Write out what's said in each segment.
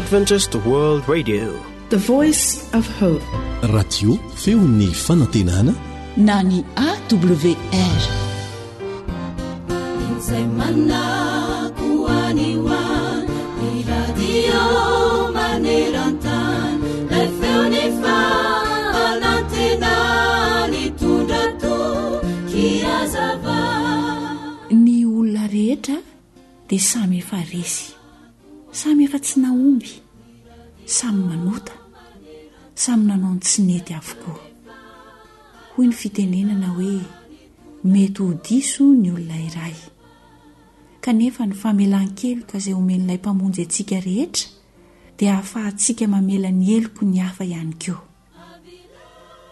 Adventist World Radio, the voice of hope. Radio feon'ny fanantenana na ny AWR. Ny olona rehetra dia samy efa resy, samy efa tsy naomby, samy manota, samy nanao ny tsy nety avokoa. Hoy ny fitenenana hoe mety ho diso ny olona iray, kanefa ny famelan-keloka izay omen'ilay mpamonjy antsika rehetra dia ahafahantsika mamela ny heloko ny hafa ihany koa.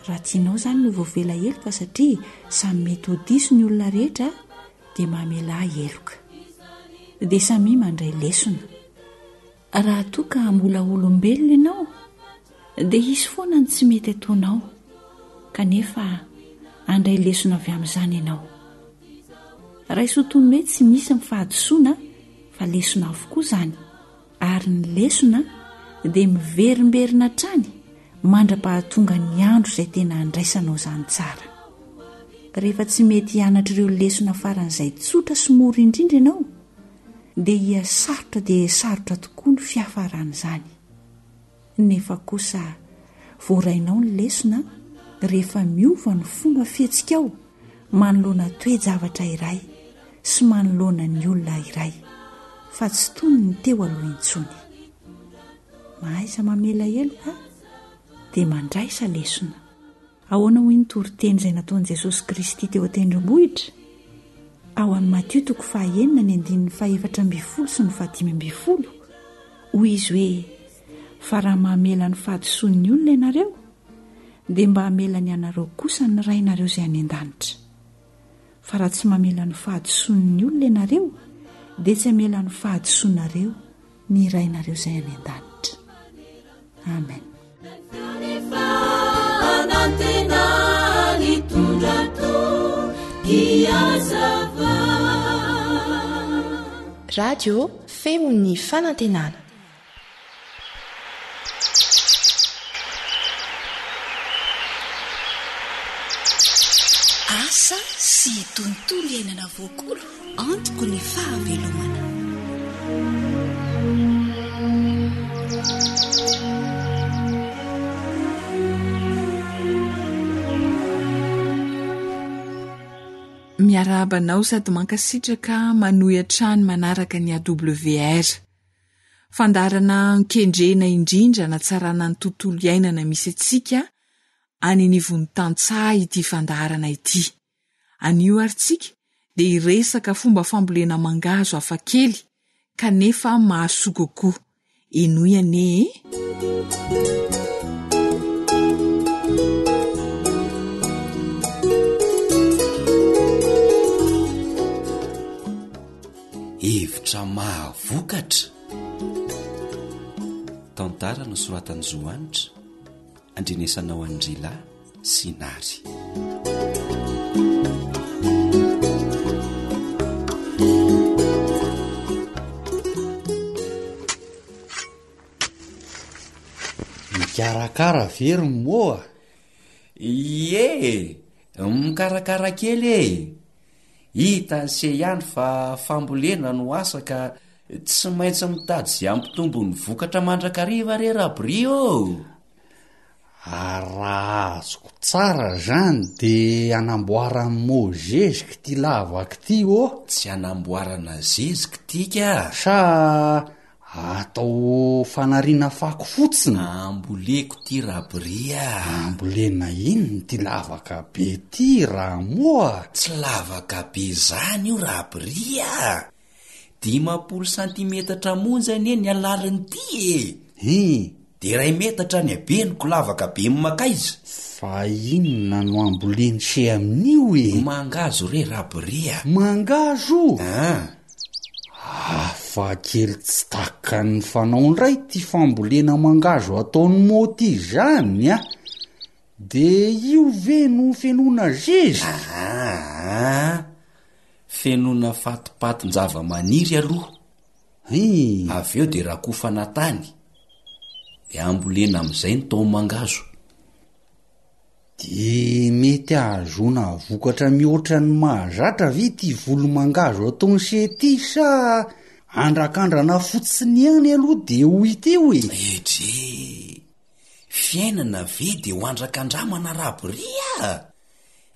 Raha tianao izany no voavela heloka satria samy mety ho diso ny olona rehetra dia mamela heloka, dia samy mandray lesona. Raha toa ka mbola olombelona ianao dia hisy foana ny tsy mety ataonao, kanefa andray lesona avy amin'izany ianao. Raha isoton'ny hoe tsy misy mifahadisoana fa lesona avokoa izany, ary ny lesona dia miverimberina trany mandra-pahatonga ny andro izay tena andraisanao izany tsara. Rehefa tsy mety hianatra ireo lesona faran'izay tsotra sy mora indrindra ianao dia hiasarotra dia sarotra tokoa ny fiafaran'izany. Nefa kosa voarainao ny lesona rehefa miova ny fomba fihetsikao manoloana toe-javatra iray sy manoloana ny olona iray, fa tsy tony ny teo aloha intsony. Mahaiza mamela heloka dia mandraisa lesona. Ahoana hoy ny toriteny izay nataon'i Jesosy Kristy teo an-tendrombohitra? Ao an'ny Matteo 9:4-7 sy 15, hoy izy hoe: fa raha mamela ny fahadisoan'ny olona ianareo dia mba hamela ny anareo kosa ny rainareo izay any an-danitra. Fa raha tsy mamela ny fahadisoan'ny olona ianareo dia tsy hamela ny fahadisoanareo ny rainareo izay any an-danitra. Amen. Radio feon'ny fanantenana. Asa sy tontolo iainana voakolo antoko ny fahavelomana. Miarabanao sady mankasitraka manohy an-trano manaraka ny AWR. Fandarana nkendrena indrindra na tsarana ny tontolo iainana misy antsika any nivony tantsaha ity fandarana ity. Anio aritsika dia iresaka fomba fambolena mangazo hafakely kanefa mahasoa kokoa. Enoy ane? Hevitra mahavokatra. Tantara no soratan'i Zoanitra, andrenesanao Andrila sy Nary. Mikarakara very moa. Ie, mikarakara kely e. Hita se ihany fa fambolena no asa ka tsy maintsy mitady izay ampitombo ny vokatra mandrakariva re Rabrio. Raha azoko tsara zany dia anamboarany mozezika ty lavaka ty o. Tsy anamboarana zezika tika, sa atao fanariana fako fotsiny. Amboleko ty Rabria. Ambolena inony ty lavaka be ty raha moa? Tsy lavaka be zany io Rabria, 10 cm monjany eny alalany ty e. De 2 metatra ny abeniko lavaka be makaiza. Fa inona no amboleny se amin'io e? Mangazo re Rabria. Mangazo? Fa kely tsy taka ny fanaondray ty fambolena mangazo ataony moty zany a. De io ve no fenona zezika? Fenona fatipatin-java-maniry aloha. Avy eo de rakofana tany, dia ambolena amin'izay ny tao mangazo. De mety ahazona vokatra mihoatra ny mahazatra ve ty volomangazo ataony sety sa andrakandrana fotsiny ihany aloha de ho iteo e? Etre fiainana ve de ho andrakandramana raboria?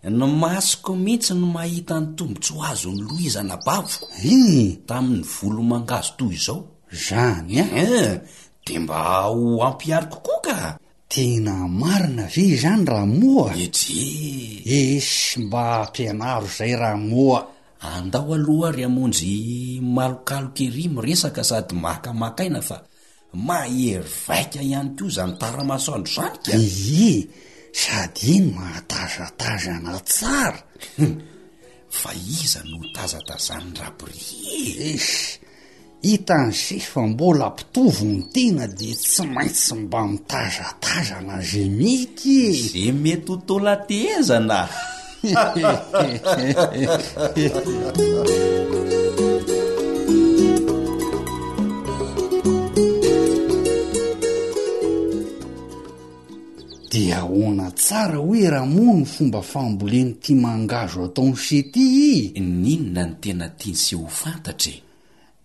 Ny masoko mihitsy no mahita ny tombontso azo ny loizana bavoko tamin'ny volomangazo toy izao. Zany de mba ho ampiary kokoa ka. Tena marina ve zany Ramoa? Esy mba ampianaro zay Ramoa. Andao aloha ary amonjy malokaloka ery miresaka sady makamakaina fa mahery vaika ihany koa zany taramasoandro zany ka. Sady iny mahatazatazana tsara. Fa iza no tazatazany raborie? Hitan'izay fa mbola mpitovo ny tena de tsy maintsy mba mitazatazana zay mety. Zay mety ho tolatezana. Dia ahoana tsara hoe Ramoa ny fomba famboleny ty mangazo ataony sety? Ninona ny tena tiany ho fantatra?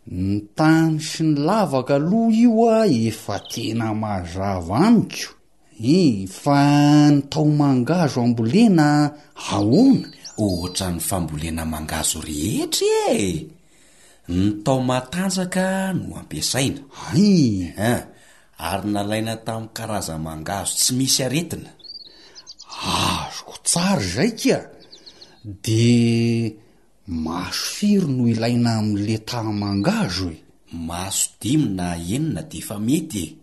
Ny tany sy ny lavaka aloha io efa tena mazava amiko. Fa ny tao mangazo ambolena ahoana? Ohatra ny fambolena mangazo rehetra ny tao matanjaka no ampiasaina. Ary nalaina tamin'ny karaza mangazo tsy misy aretina. Azoko tsara zay ka. De maso firy no ilaina amin'le tamangazo e? Maso 5 na 9 de efa mety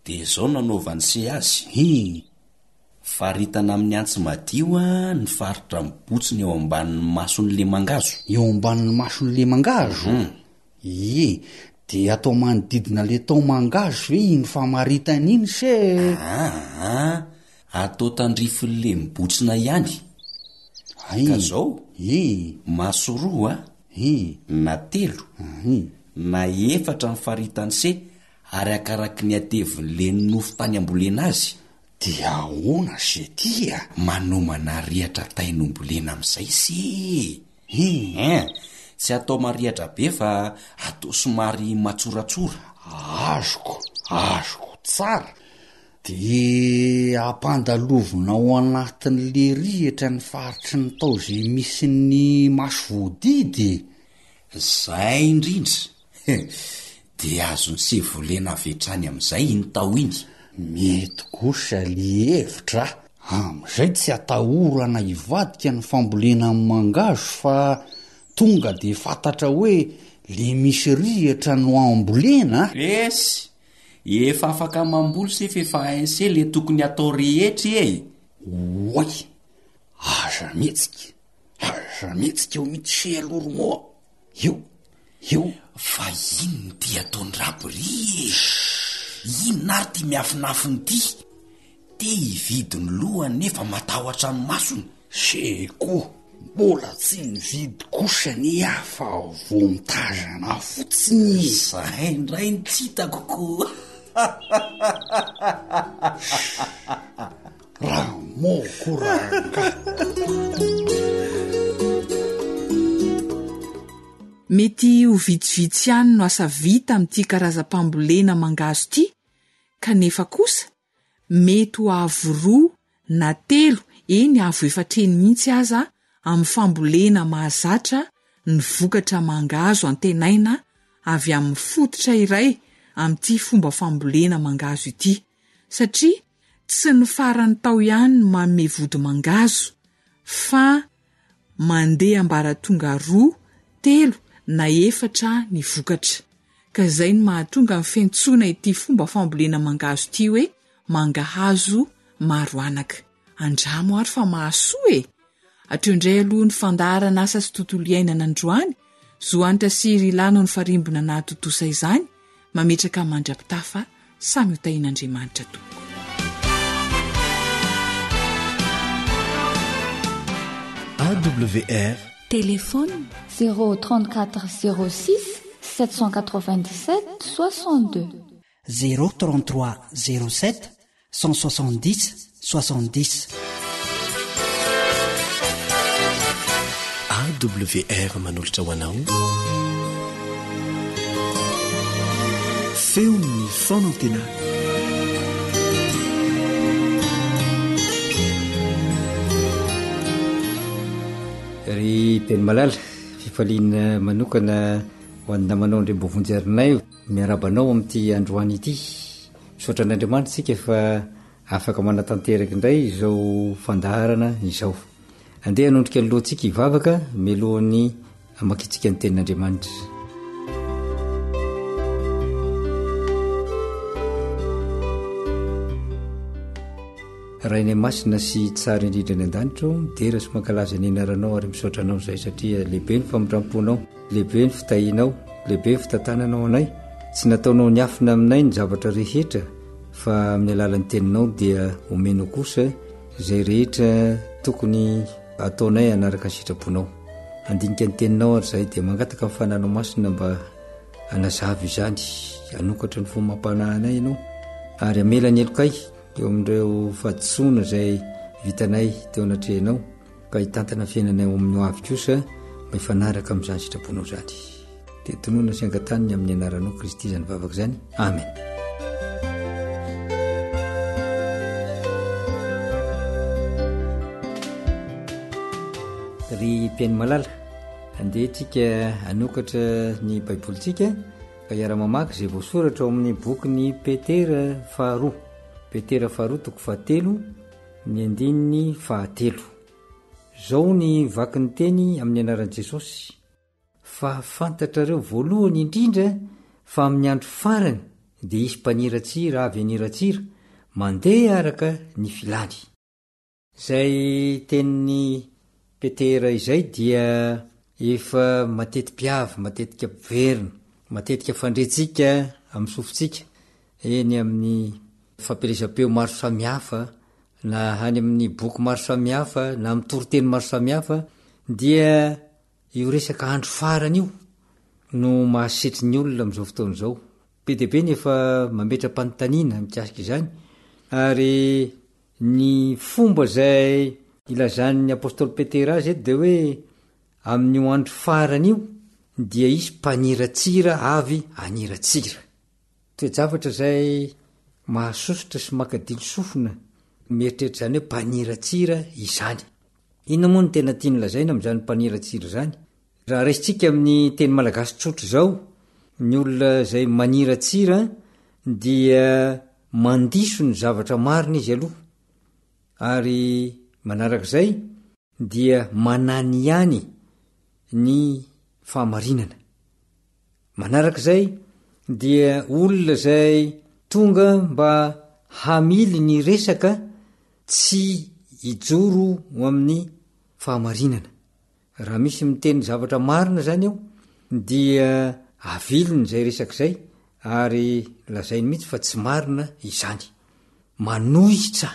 de zao nanaovany se azy. Faritana amin'ny antsy madio ny faritra mibotsiny eo ambanin'ny mason'le mangazo. Eo ambanin'ny mason'le mangazo? De atao manodidina le tao mangazo ve iny famaritana iny se? Atao tandrifin'le mibotsina ihany. Ka zao maso 2 na 3 na 4 ny faritany se ary akaraky ny atevin'le nofo tany ambolena azy. Dia ahoana se tia? Manomana rihatra tainombolena amin'izay se. Tsy atao marihatra be fa atao somary matsoratsora. Azoko tsara. De ampandalovina ao anatin'le rihatra ny faritry ny tao zay misy ny maso voadidy. Zay indrindra. De azony se volena avetrany amin'izay iny tao iny. Mety kosa le hevitra. Am'izay tsy atahorana hivadika ny fambolena amin'ny mangazo fa tonga de fantatra hoe le misy rihatra no ambolena. Efa afaka mamboly se fefa hainse le tokony atao rehetra Oay, aza mihetsika eo mitsy aloha io. Fa ino ty ataony raborie? Ino nary ty miafinafiny ty? Te hividiny lohany nefa matahotra ny masony. Seko, mbola tsy nividy kosa ny hafa vo mitazana fotsiny. Zahay ndray ny tsy hitako koa. Ramoko ranga. Mety ho vitsivitsy ihany no asa vita amin'ity karazam-pambolena mangazo ity, kanefa kosa mety ho avo 2 na 3 eny avo efatreny mihitsy aza amin'ny fambolena mahazatra ny vokatra mangazo antenaina avy amin'ny fototra iray amin'ity fomba fambolena mangazo ity, satria tsy ny farany tao ihany no manome vody mangazo fa mandeha ambaratonga 2, 3 na 4 ny vokatra. Ka izay no mahatonga ny fiantsoana ity fomba fambolena mangazo ity hoe mangahazo maro anaka. Andramo ary fa mahasoa Atreo indray aloha ny fandaharana asa sy tontolo iainana androany, Zoanitra Siry Ilana ny farimbona nahatotosa izany, mametraka mandrapitafa samy ho tahin'Andriamanitra tompoko. AWR Téléphone 034 06 797 62 033 07 170 60. AWR manolotra ho anao feon'ny fonantenana. Ry teny malala fifaliana manokana ho any namanao andrem-bovonjyarinay miarabanao amin'ity androany ity. Misaotra an'Andriamanitra sika fa afaka manatanteraka indray izao fandaharana izao. Andeha hanondrika ny lohantsika hivavaka milohan'ny hamakitsika ny tenin'Andriamanitra. Rainay masina sy tsara indrindra ny an-danitra midera sy mankalaza ny anaranao ary misaotra anao izay satria lehibe ny famindram-ponao, lehibe ny fitahinao, lehibe ny fitantananao anay. Tsy nataonao ny afina aminay ny zavatra rehetra fa amin'ny alalan'ny teninao dia omenao kosa izay rehetra tokony ataonay anaraka ny sitraponao. Andinika ny teninao ary izay dia mangataka amin'ny fananao masina mba anazavy izany, anokatra ny fomam-panahynay ianao ary amela ny elokay eo amin'ireo fahadisoana izay vitanay teo anatrehanao ka hitantana fiainanay amin'ny ho avy kosa mba hifanaraka amin'izany sitraponao izany. Dia tonoana sy angataniny amin'ny anaranao Kristy izany vavaka izany. Amen. Ry mpiaino malala, andehantsika anokatra ny baibolintsika ka hiara-mamaky izay voasoratra ao amin'ny bokyny Petera faharoa. Petera faharoa toko 7 ny andininy 7. Izao ny vaky ny teny amin'ny anaran'i Jesosy. Fa fantatrareo voalohany indrindra fa amin'ny andro farany dia hisy mpaniratsira avy aniratsira mandeha araka ny filany. Izay tenin'ny Petera izay dia efa mateti-piavy, matetika mpiverina, matetika fandretsika amin'ny sofintsika eny amin'ny fampelezam-peo maro samihafa na hany amin'ny boky maro samihafa na amin'ny toriteny maro samihafa dia io resaka andro farany io no mahasetry ny olona amin'izao fotoana izao. Be dia be nefa mametra-panontaniana mikasika izany ary ny fomba izay ilazan'ny apôstôly Petera azy eto dia hoe amin'io andro farany io dia isy mpaniratsira avy aniratsira. Toe-javatra izay mahasosotra sy makadiny sofina mieritreritra izany hoe mpaniratsira izany. Inona moa no tena tiany lazaina amin'izany mpaniratsira izany? Raha raisitsika amin'ny teny malagasy tsotra izao, ny olona izay maniratsira dia mandiso ny zavatra marina izy aloha ary manaraka izay dia manany ihany ny fahamarinana. Manaraka izay dia olona izay tonga mba hamily ny resaka tsy hijoro ho amin'ny fahamarinana. Raha misy miteny zavatra marina zany eo dia aviliny izay resaka izay ary lazainy mihitsy fa tsy marina izany. Manohitra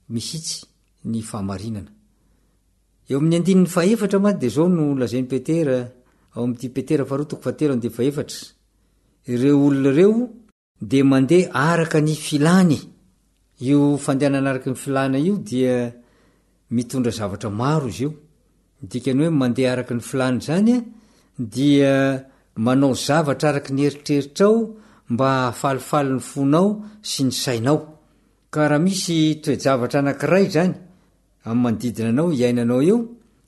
misitsy ny fahamarinana. Eo amin'ny andininy 4 ma dia zao no lazainy Petera ao amin'ity Petera faharoa toko 7:4. Ireo olona ireo dia mandeha araka ny filany. Io fandehanana araka ny filana io dia mitondra zavatra maro izy io. Dikany hoe mandeha araka ny filany zany dia manao zavatra araka ny eritreritrao mba hafalifaly ny fonao sy ny sainao. Ka raha misy toe-javatra anankiray zany amin'ny manodidina anao iainanao eo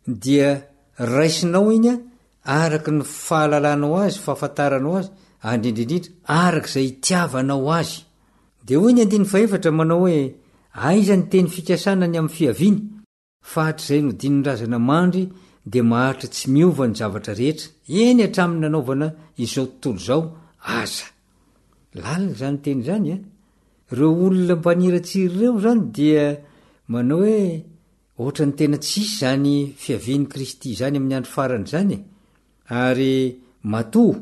dia raisinao iny araka ny fahalalanao azy, fahafantaranao azy, andrindrindrindra araka izay itiavanao azy. Dia hoy ny andininy 4 manao hoe aiza ny teny fikasana ny amin'ny fiaviany fa hatr'izay no dininrazana mandry dia maharitra tsy miova ny zavatra rehetra eny hatramin'ny nanaovana izao tontolo izao aza. Lalina zany teny zany Ireo olona mpaniratsiry ireo zany dia manao hoe ohatra ny tena tsisy zany fiavian'i Kristy zany amin'ny andro farany zany ary matoa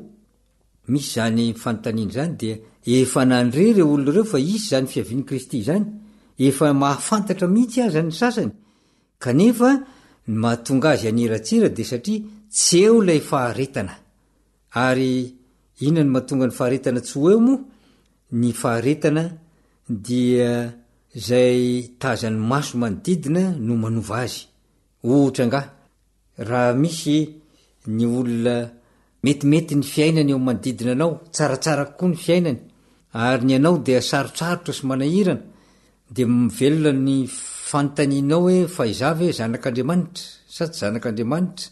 misy zany fanontaniana zany dia efa nandre ireo olona ireo fa isy zany fiavian'i Kristy zany, efa mahafantatra mihitsy aza ny sasany kanefa mahatonga azy aniratsira dia satria tsy eo ilay faharetana. Ary inona ny mahatonga ny faharetana tsy ho eo moa ny faharetana dia zay tazany maso manodidina no manova azy. Ohatra nga raha misy ny olona metimety ny fiainany eo manodidina anao, tsaratsara kokoa ny fiainany, ary ny anao dia sarotsarotra sy manahirana, dia mivelona ny fanontanianao hoe fa izave zanak'Andriamanitra sa tsy zanak'Andriamanitra,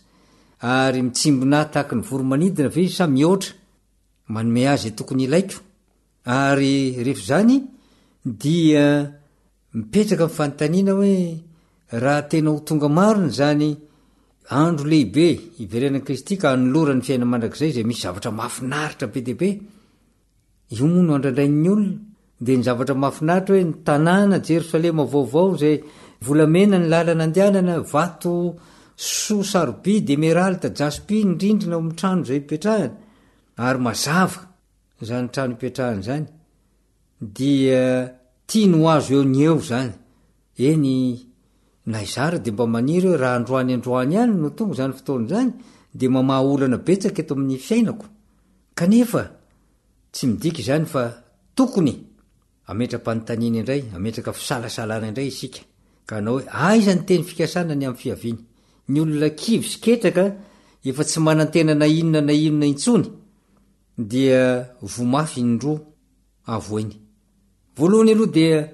ary mitsimbona tahaka ny voromanidina ve sa mihoatra, manome azy tokony ilaiko. Ary rehefa zany dia mipetraka amin'ny fanontaniana hoe raha tena ho tonga marina zany andro lehibe iverenan'i Kristy ka anolora ny fiaina mandrakizay zay misy zavatra mahafinaritra be deaibe, io moa no andraindrain'ny olona. Dia ny zavatra mahafinaritra hoe ny tanàna Jerosalema vaovao zay volamena ny lalana andehanana, vato soa sarobidy, emeralda, jaspi, ny rindrina ao amin'ny trano zay ipetrahana, ary mazava zany trano ipetrahana zany, dia tia no azo eo ny eo zany. Eny na izara dia mba maniry hoe raha androany ihany no tonga zany fotoana zany, dia mamaha olana betsaka eto amin'ny fiainako. Kanefa tsy midika izany fa tokony ametra-panontaniana indray, ametraka fisalasalana indray isika, ka anao hoe aiza ny teny fikasana ny amin'ny fiaviany. Ny olona kivy sy ketraka efa tsy manantena na inona intsony, dia vomafy indroa avoeny. Voalohany aloha dia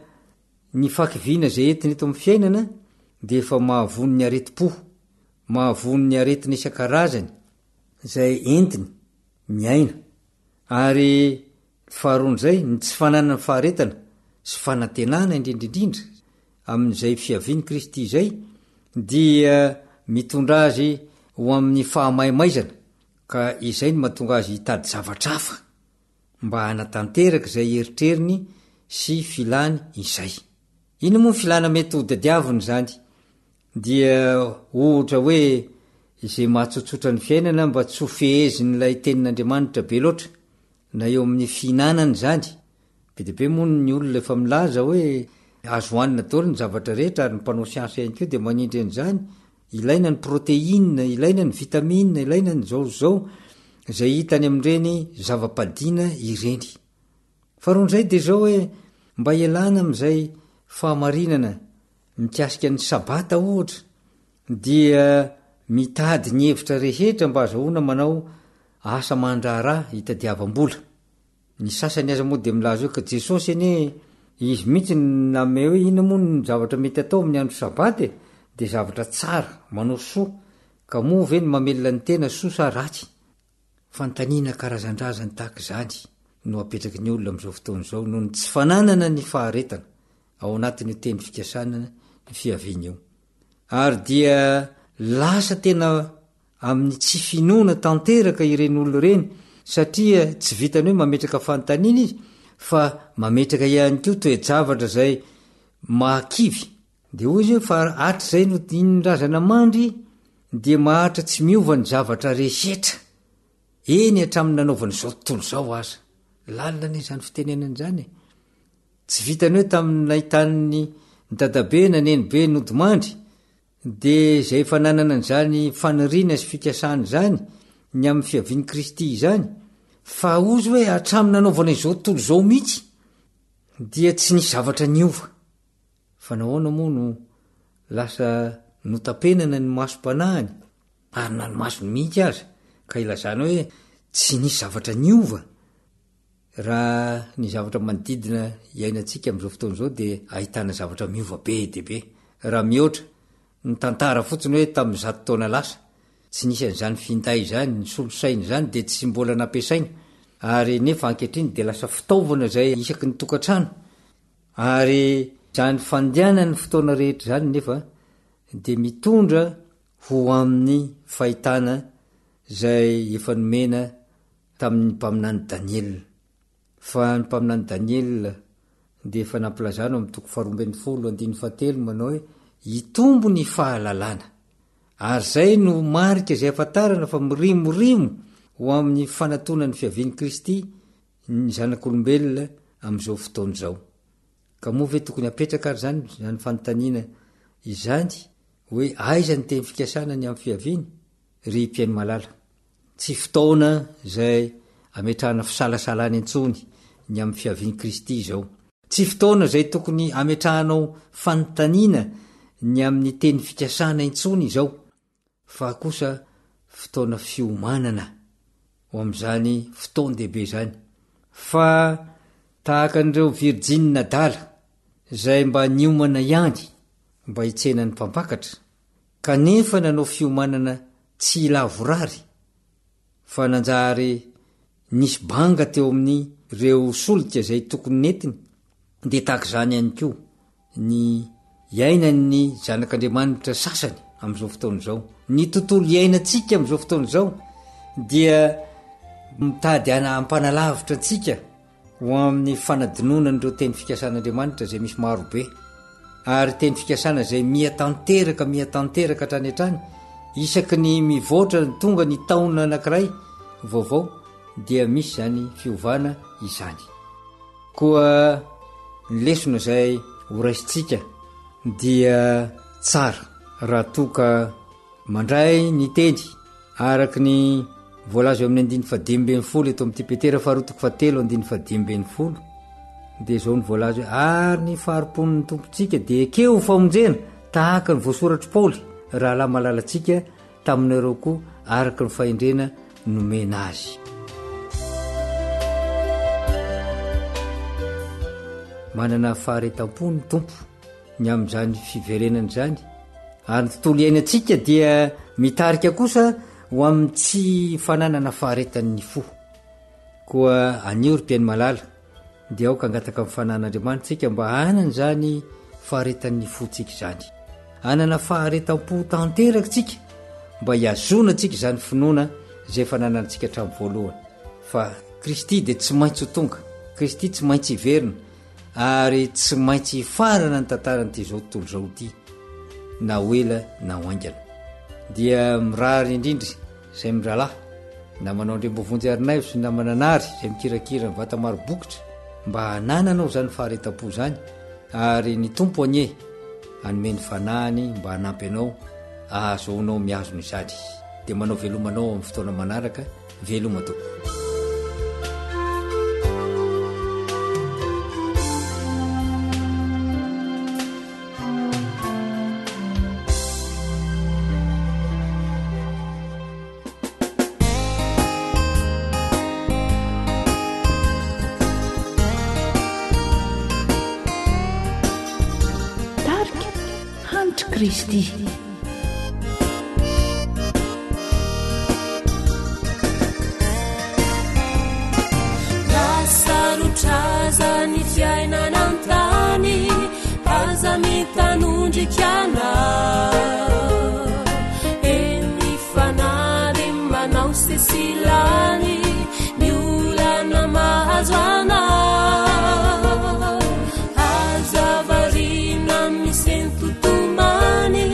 ny fakiviana zay entiny eto amin'ny fiainana dia efa mahavony ny areti-po, mahavony ny aretina isan-karazany zay entiny miaina. Ary faharoan'izay ny tsy fananana faharetana sy fanantenana indrindrindrindra amin'izay fiaviany Kristy zay, dia mitondra azy ho amin'ny fahamaimaizana, ka izay no mahatonga azy hitady zavatra hafa mba hanatanteraka izay eritreriny sy filany izay. Ino moa ny filana mety ho dadiaviny zany? Dia ohatra hoe izay mahatsotsotra ny fiainana mba tsy ho fehezin'ilay tenin'Andriamanitra be loatra, na eo amin'ny fihinanany zany. Be deaibe moa ny olona efa milaza hoe azo hoanina daholo ny zavatra rehetra, ary ny mpanao siansy ihany koa dia manindry an'izany. Ilaina ny proteina, ilaina ny vitamina, ilaina ny zao zay hitany amin'ireny zava-padiana ireny. Faharoan'izay dia zao hoe mba ialana amin'izay fahamarinana mikasika ny sabata ohatra, dia mitady ny hevitra rehetra mba azahoana manao asa mandraharaha hitadiavam-bola. Ny sasany aza moa dia milaza hoe ka Jesosy ene izy mihitsy name hoe ina moa ny zavatra mety atao amin'ny andro sabaty, dia zavatra tsara manao soa, ka moa ve ny mamelona ny tena soa sa ratsy? Fanontaniana karazan-drazany tahaka zany no apetraky ny olona amin'izao fotoana izao, noho ny tsy fananana ny faharetana ao anatin'ny teny fikasana ny fiaviana eo. Ary dia lasa tena amin'ny tsy finoana tanteraka ireny olona ireny, satria tsy vitany hoe mametraka fanontaniana izy, fa mametraka ihany koa toe-javatra zay mahakivy. Dia hoy izy hoe fa atra zay no inondrazana mandry, dia mahatra tsy miova ny zavatra rehetra eny hatramin'ny nanaovana izao tontolo izao aza. Lalina ne zany fitenenana zany. Tsy vitany hoe tamin'ny nahitan'ny dadabe na nenibe nodimandry, dia zay efa nanana n'izany faniriana sy fikasany zany ny amin'ny fiaviany Kristy zany, fa ozy hoe hatramin'ny nanaovana izao tontolo izao mihitsy dia tsy nisy zavatra niova. Fa nahoana moa no lasa notapenana ny masom-panahiny, ary na ny masony mihitsy aza, ka ilazana hoe tsy nisy zavatra niova. Raha ny zavatra manodidina iainantsika amin'izao fotoana izao dia ahitana zavatra miova be deaibe. Raha mihoatra ny tantara fotsiny hoe tamin'ny 100 taona lasa tsy nisy an'izany finday zany, ny solosaina zany dia tsy mbola nampiasaina, ary nefa ankehitriny dia lasa fitaovana zay isaky ny tokantrano. Ary zany fandehanany fotoana rehetra zany nefa dia mitondra ho amin'ny fahitana zay efa nomena tamin'ny mpaminany Daniel. Fa ny mpaminany Daniel dia efa nampilazana amin'ny toko 12:7 manao hoe hitombo ny fahalalana. Ary zay no marika zay afantarana fa mirimorimo ho amin'ny fanatonany fiaviany Kristy ny zanak'olombelona amin'izao fotoana izao. Ka moa ve tokony apetraka ary zany fanontaniana izany hoe aiza ny teny fikasana ny amin'ny fiaviany? Ry mpiaino malala, tsy fotoana zay ametrahana fisalasalany antsony ny amin'ny fiaviany Kristy zao. Tsy fotoana zay tokony ametrahanao fanontaniana ny amin'ny teny fikasana intsony izao, fa kosa fotoana fiomanana ho am'izany fotoan-dehibe zany. Fa tahaka an'ireo virjina dala zay mba niomana ihany mba hitsenany mpampakatra, kanefa nanao fiomanana tsy ilavorary, fa nanjary nisy banga teo amin'ny reo solika zay tokony netiny. De tahaka zany ihany koa ny iainan'ny zanak'Andriamanitra sasany am'izao fotoana zao. Ny tontolo iainantsika am'izao fotoana zao dia mitady ampanalavitra antsika ho amin'ny fanadinona n'ireo teny fikasan'Andriamanitra zay misy marobe, ary teny fikasana zay miatanteraka hatrany hatrany, isaky ny mivoatra ny tonga ny taona anankiray vaovao dia misy zany fiovana izany. Koa ny lesona zay horaisintsika dia tsara raha toka mandray ny teny araky ny voalazo amin'ny 5:5 eto amin'ty Petera 2:7 de zao ny voalazo ary ny faharipon'ny tompontsika de ekeo ho famonjena tahaka ny voasoratry Paoly raha la malalatsika taminareo koa araky ny fahendrena nomena azy. Manana faharetam-po ny tompo ny amin'izany fiverenany zany, ary ny tontolo iainantsika dia mitarika kosa ho amin'ny tsy fananana faharetan'ny fo. Koa anio ry mpiainy malala dia aoka angataka amin'ny fanan'Andriamanitsika mba hanana zany faharetan'ny fotsika zany, hanana faharetam-po tanteraka tsika mba hiazona tsika zany finoana zay fananantsika hatramin'ny voalohany. Fa Kristy dia tsy maintsy ho tonga, Kristy tsy maintsy hiverina, ary tsy maintsy farana ny tantaran'ity zao tontolo zao ity, na hoela na hoaingana. Dia mirary indrindry zay miralahy na manao andrem-bovonjy arinay sy na mananary zay mikirakira ny vata maro bokitra mba hanananao zany faharetam-po zany, ary ny tompo anie hanomeny fanahany mba hanampy anao ahazoanao miazony izany. De manao velomanao amin'ny fotoana manaraka, veloma toko. Kristy lasarotraza ny fiainana antany aza mitanondrikiana eny fanary manao sesilany ny olana mahazo ana azavarina misentotomany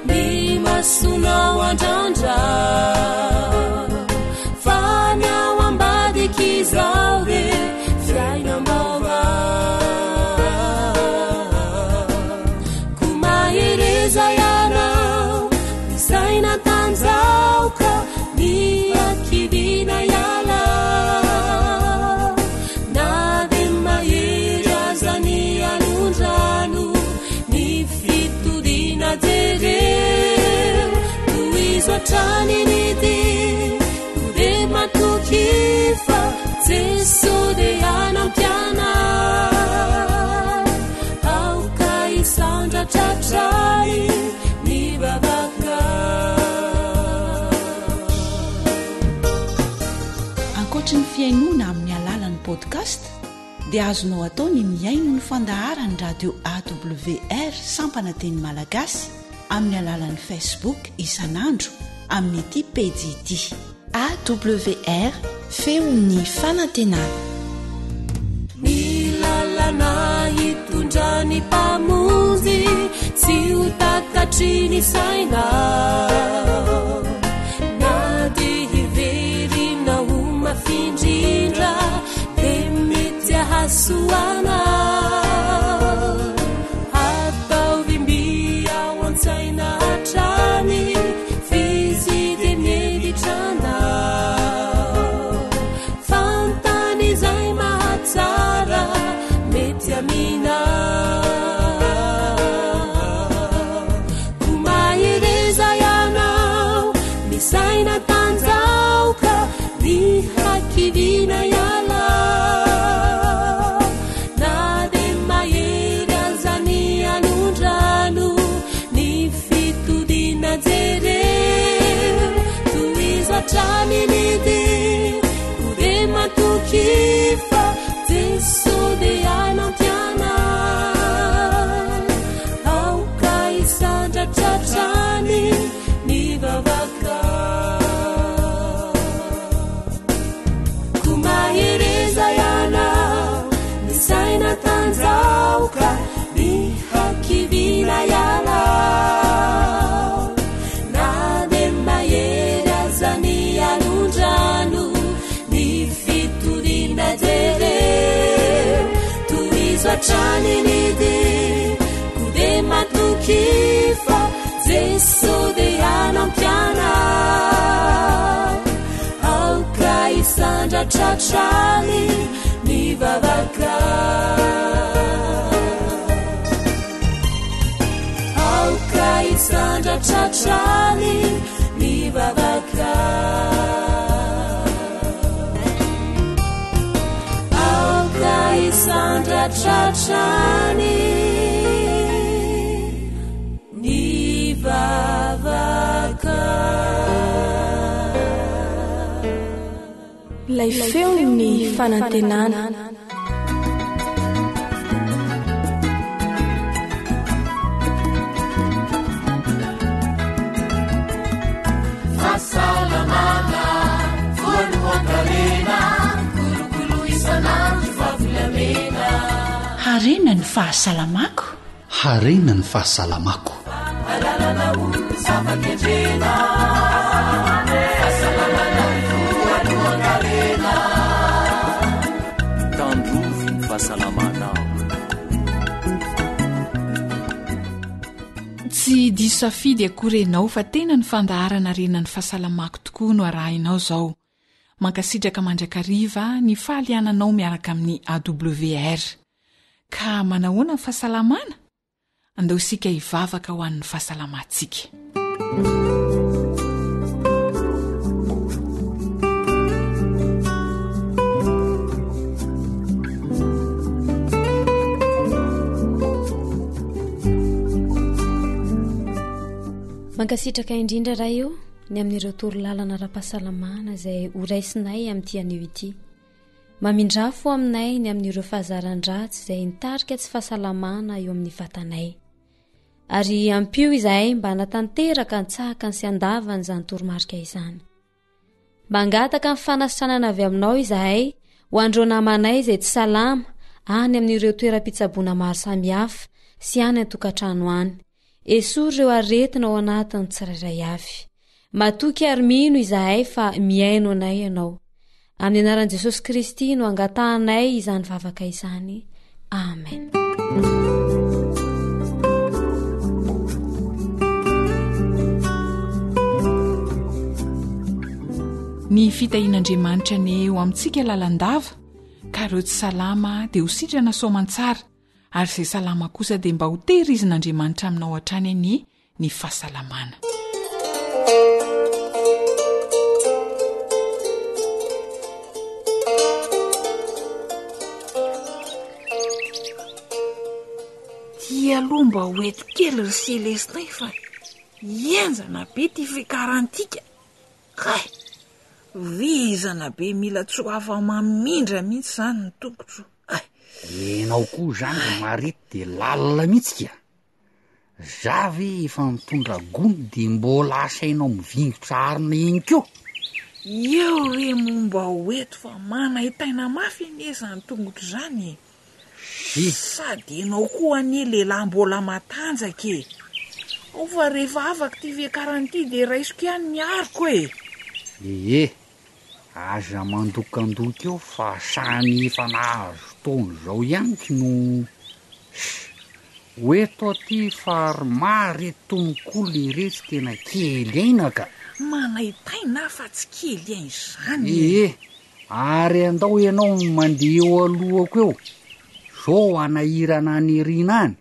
ny masonao andrandra fany ao ambadikizao de fiainam-baova ko mahereza ianao isaina tanjaoka ny akivina iala na de mahery aza ny alondrano ny fitodina jereo no izo atrany nity ko de matokifa Jesu de anampiana auka isandra tratrai ny babaka. Ankoatra ny fiainoana amin'ny alalan'ny podcast dia azonao atao ny miaino ny fandaharany radio AWR sampana teny malagasy amin'ny alalan'ny Facebook isanandro amin'ny ity pejy ity AWR feony fanantenana. Ny lalana hitondrany mpamonjy tsy ho takatry ny saina na de hiverina ho mafindrindra de mety ahasoana atao vimby ao an-tsaina hatrany fizy de mielitrana fantany zay mahatsara manenede kude matukifa jeso de anampiana auka isandra tratrany ny vavaka auka isandra tratrany ny vavaka Sandra Trachani Nivavaka Lay feony fanantenana Fasalamana Fuanuakalena Kulukulu Isanam Harena ny fahasalamako. Harena ny fahasalamako. Tandrovy ny fahasalamanao. Tsy diso safidy akorenao fa tena ny fandaharana rena ny fahasalamako tokoa no arahinao zao. Mankasitraka mandrakariva ny fahaliananao miaraka amin'ny AWR. Ka manahoana ny fahasalamana? Andao isika hivavaka ho an'ny fahasalamantsika. Mankasitraka indrindra raha io ny amin'ireo torolalana ara-pahasalamana izay horaisinay amin'ity anio ity. Mamindrafo aminay ny amin'ireo fahazaran-dratsy izay nitarika tsy fahasalamana eo amin'ny vatanay. Ary ampio izahay mba hanatanteraka ntsahaka ny sy andavana izany toromarika izany. Mba hangataka ny fanasitranana avy aminao izahay ho andreo namanay izay tsy salama any amin'ireo toeram-pitsaboana maro samihafa sy any an-tokantrano any. Esory ireo aretina ao anatin'ny tsirairay avy. Matoky ary mino izahay fa miaino anay ianao. Amin'ny anaran'i Jesosy Kristy no angatahanay izany vavaka izany. Amen. Ny fitahian'Andriamanitra ny eo amintsika lalandava, ka ireo tsy salama dia ho sitrana soamantsara, ary izay salama kosa dia mba ho tehirizin'Andriamanitra aminao hatrany ny fahasalamana. Aloha mba hoeto kely ry Selestin fa ienjana be ty fikarantika. Kay, vizana be mila tsoafa mamindra mihitsy zany ny tongotro. Enao koa zany marity de lalina mihitsy ka. Zavy efa mitondra gony de mbola asainao mivingotra arina eny keo. Eo hoe momba hoeto fa manahitaina mafy anie zany tongotro zany. Sady enao koa anie lehilahy mbola matanjaka e. Ao fa rehefa afaka ty vekaranty de raisiko ihany miariko e. Aza mandokandoka eo fa sany efa nahazo taona zao ihany no hoeto aty fa mareto tononkolo iretsy tena kely aina ka. Manahitaina fa tsy kely aina zany. Ary andao ianao mandeha eo alohako eo. So anahirana ny rinany.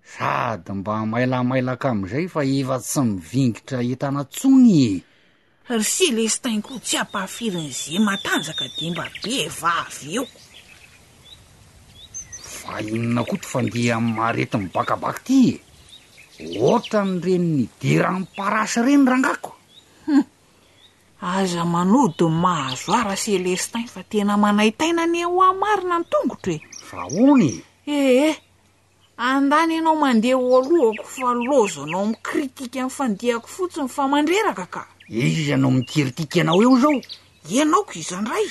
Sady mba mailamailaka amin'izay fa efa tsy mivingitra hitana tsony. Ry Selestin koa tsy ampahafirin'izay matanjaka dia mba be vavy eo. Fa inona koa ty fandeha amin'ny marety mibakabaka ty. Ohatra ny reny ny diran'ny parasy reny rangako. Aza manody mahazo ara Selestin fa tena manahitaina ny ho amarina ny tongotro e. Fa hony? Andany ianao mandeha ho alohako fa lozanao mikritika amin'ny fandehako fotsiny fa mandreraka ka. Izy ianao mikritika anao eo zao? Ianao ko izandray.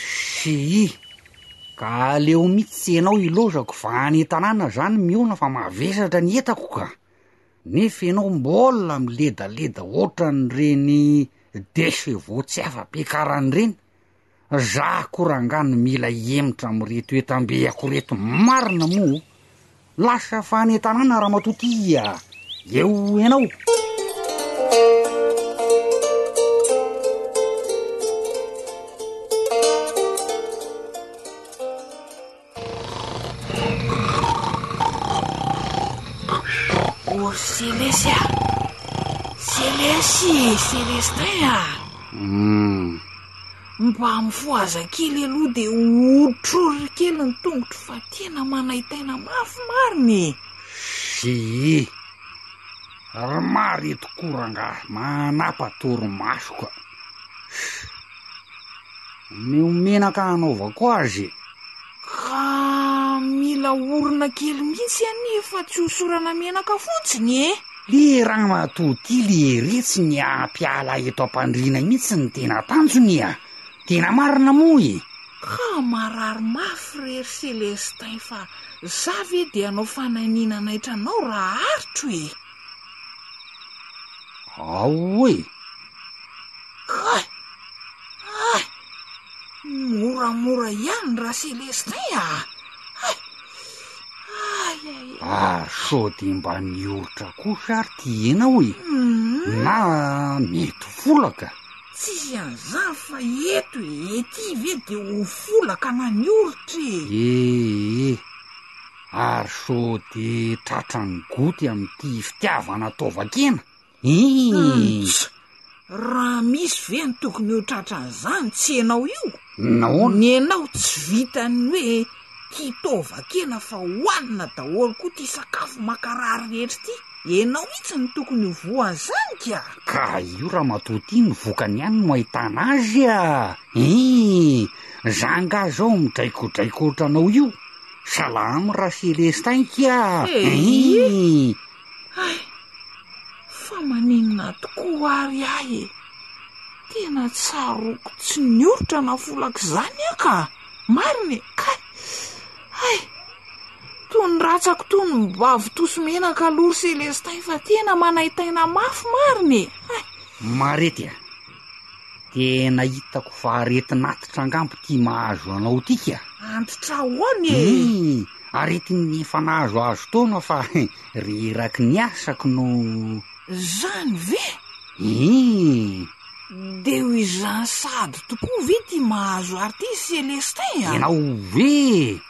Ka aleo mihitsy ianao ilozako fa any tanàna zany miona fa mavesatra ny etako ka. Nefa ianao mbola miledaleda ohatra ny reny desy votsy afa-piakarany reny. Za korangano mila hemitra amin'reto etam-be ako reto marina moa. lasa fanetanana raha matotia eo ianao. Selesy Celestin mba mifoaza kely aloha de otrory kely ny tongotro fa tena manaitaina mafy mariny. Sy ry mary tokoranga manapatoromaso ka miomenaka anaovako azy ka mila orona kely mihitsy anefa tsy hosorana menaka fotsiny e. le raha matoty le retsy ny ampiala eto ampandrina mihitsy ny tena tanjony a tena marina moa ka marary mafy rery Celestin fa za ve de anao fananina naitranao raha aritro e. ao e moramora ihany raha Celestin sody mba nioritra kosa ary tianao e na mety folaka tsisy an'izany fa eto ety ve de ho folaka na nioritra ary sody tratrany goty amin'ity fitiavana taovakena raha misy ve ny tokony ho tratran'izany tsy enao io naona ny enao tsy vitany hoe titaovakena fa hoanina daholo koa ty sakafo makarary rehetra ty enao mihitsy ny tokony ho voan'izany ka io raha matoty ny vokany ihany no ahitana azy zanga zao midraikodraikotra anao io salamy raha Celestin ka fa maninona tokoa ary ahy tena tsaroko tsy nioritra na folaka izany ka mariny tony ratsako tony mibavy tosomenaka alory Celestin fa tena manaitaina mafy mariny marety tena hitako fa aretinatitra angampo ty mahazo anao tika antitra hoany aretiny efa nahazo azo taona fa reraky ny asako no zany ve de ho izany sady tokoa ve ty mahazo ary ty Celestin enao ve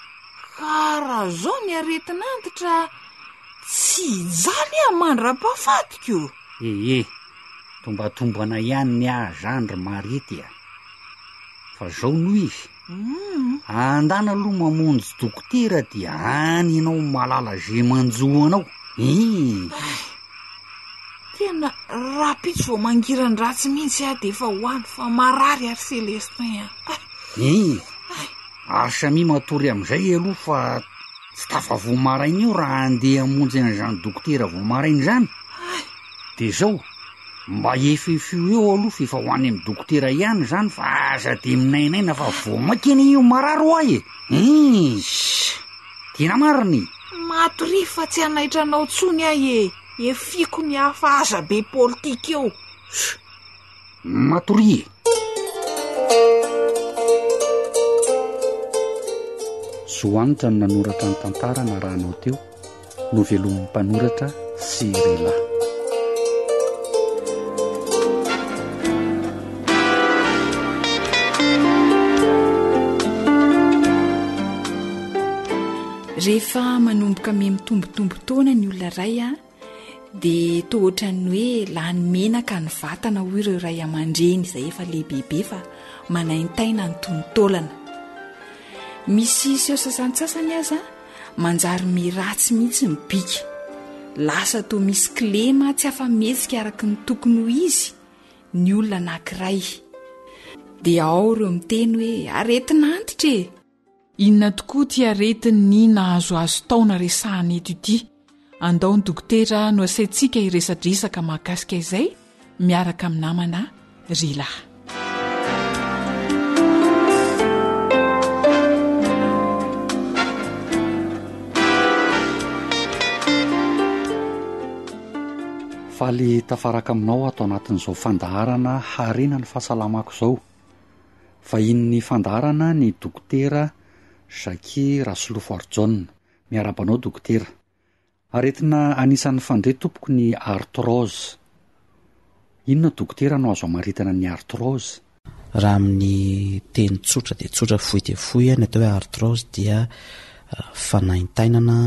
ka raha zao ny aretinantitra tsy jaly mandra-pafatiko tombatombana ihany ny ahazany ry marety fa zao noho izy andana aloha mamonjy dokotera dia any ianao malala ze manjoanao tena rapitsy vao mangiran-dratsy mihitsy de efa hoany fa marary ary Celestin asami matory am'izay aloha fa tsy tafavo maraina io raha andeha amonjy an'izany dokotera vo maraina zany de zao mba efefio eo aloha fefa hoany amin'ny dokotera ihany zany fa aza de minainaina fa vo makeny io marary ho ahy tena mariny matory fa tsy anaitranao tsony ahy efiko ny hafa aza be politika eo matory soanitra no nanoratra ny tantara na rahanao teo no velomin'ny mpanoratra Sirela. rehefa manomboka me mitombotombo taona ny olona ray dia toa ohatrany hoe lany menaka ny vatana ho ireo ray aman-dreny izay efa lehibebe fa manaintaina ny tonontolana. Misy seo sasantsasany aza manjary miratsy mihitsy ny bika, lasa toa misy klema tsy afa-metsika araka ny tokony ho izy ny olona anankiray. Dia ao ireo miteny hoe aretinantitra e. Inona tokoa ty aretiny nahazoazo taona resahana eto ity. Andao ny dokotera no asaintsika iresadresaka mahakasika izay miaraka amin'ny namana Rila. Faly tafaraka aminao atao anatin'izao fandaharana harena ny fahasalamako izao. Vahin'ny fandaharana ny dokotera Jackie Rasolofo Arjon. Miarabanao dokotera. aretina anisan'ny fandray tompoko ny artrose. Inona dokotera no azo amaritana ny artrose? Raha amin'ny teny tsotra dia tsotra, fohy dia fohy, ny atao hoe artrose dia fanaintainana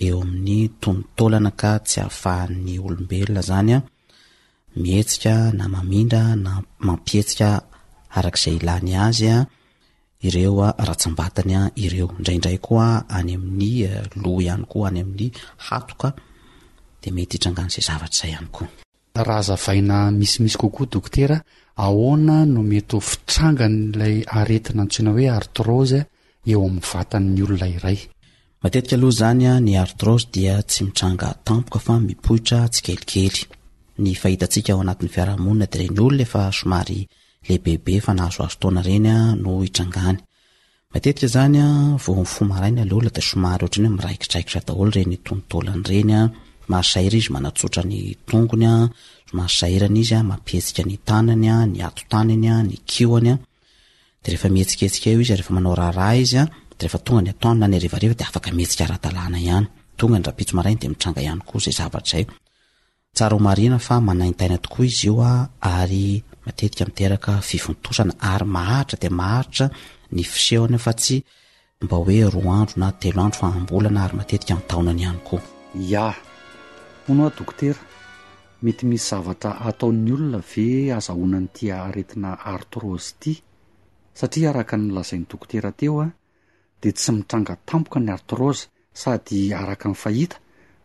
eo amin'ny tonotaolana ka tsy ahafahan'ny olombelona zany mihetsika na mamindra na mampietsika arak'izay ilany azy ireo ratsambatany ireo. Indraindray koa any amin'ny loha ihany koa, any amin'ny hatoka dia mety hitrangana izay zavatra izay ihany koa. Raha zavaina misimisy kokoa dokotera, ahoana no mety ho fitrangan'ilay aretina antsoina hoe artrose eo amin'ny vatan'ny olona iray? Matetika aloha zany ny artrose dia tsy mitranga tampoka fa mipoitra tsikelikely. Ny fahitantsika ao anatin'ny fiarahamonina dia ireny olona efa somary lehibebe fa nahazoazo taona reny no hitrangany. Matetika zany vao mifoha maraina ilay olona dia somary ohatrany hoe miraikitraikitra daholo reny tonotaolany reny, mahasaira izy manatsotra ny tongony, mahasairana izy mampietsika ny tanany, ny ato-tanany, ny kihoany. Dia rehefa mihetsiketsika eo izy, rehefa manao raharaha izy dia rehefa tonga ny atoandro na ny harivariva dia afaka mihetsika ara-dalàna ihany. Tonga ny rapitso maraina dia mitranga ihany koa izay zavatra izay. Tsara ho marina fa manaintaina tokoa izy io ary matetika miteraka fifontosana ary maharitra dia maharitra ny fisehony fa tsy mba hoe 2 andro na 3 andro fa ambolana ary matetika amin'ny taonany ihany koa. Ya, hono dokotera, mety misy zavatra ataon'ny olona ve azahoana n'ity aretina artrose ity? Satria araka ny lazain'ny dokotera teo dia tsy mitranga tampoka ny artrose sady araka ny fahita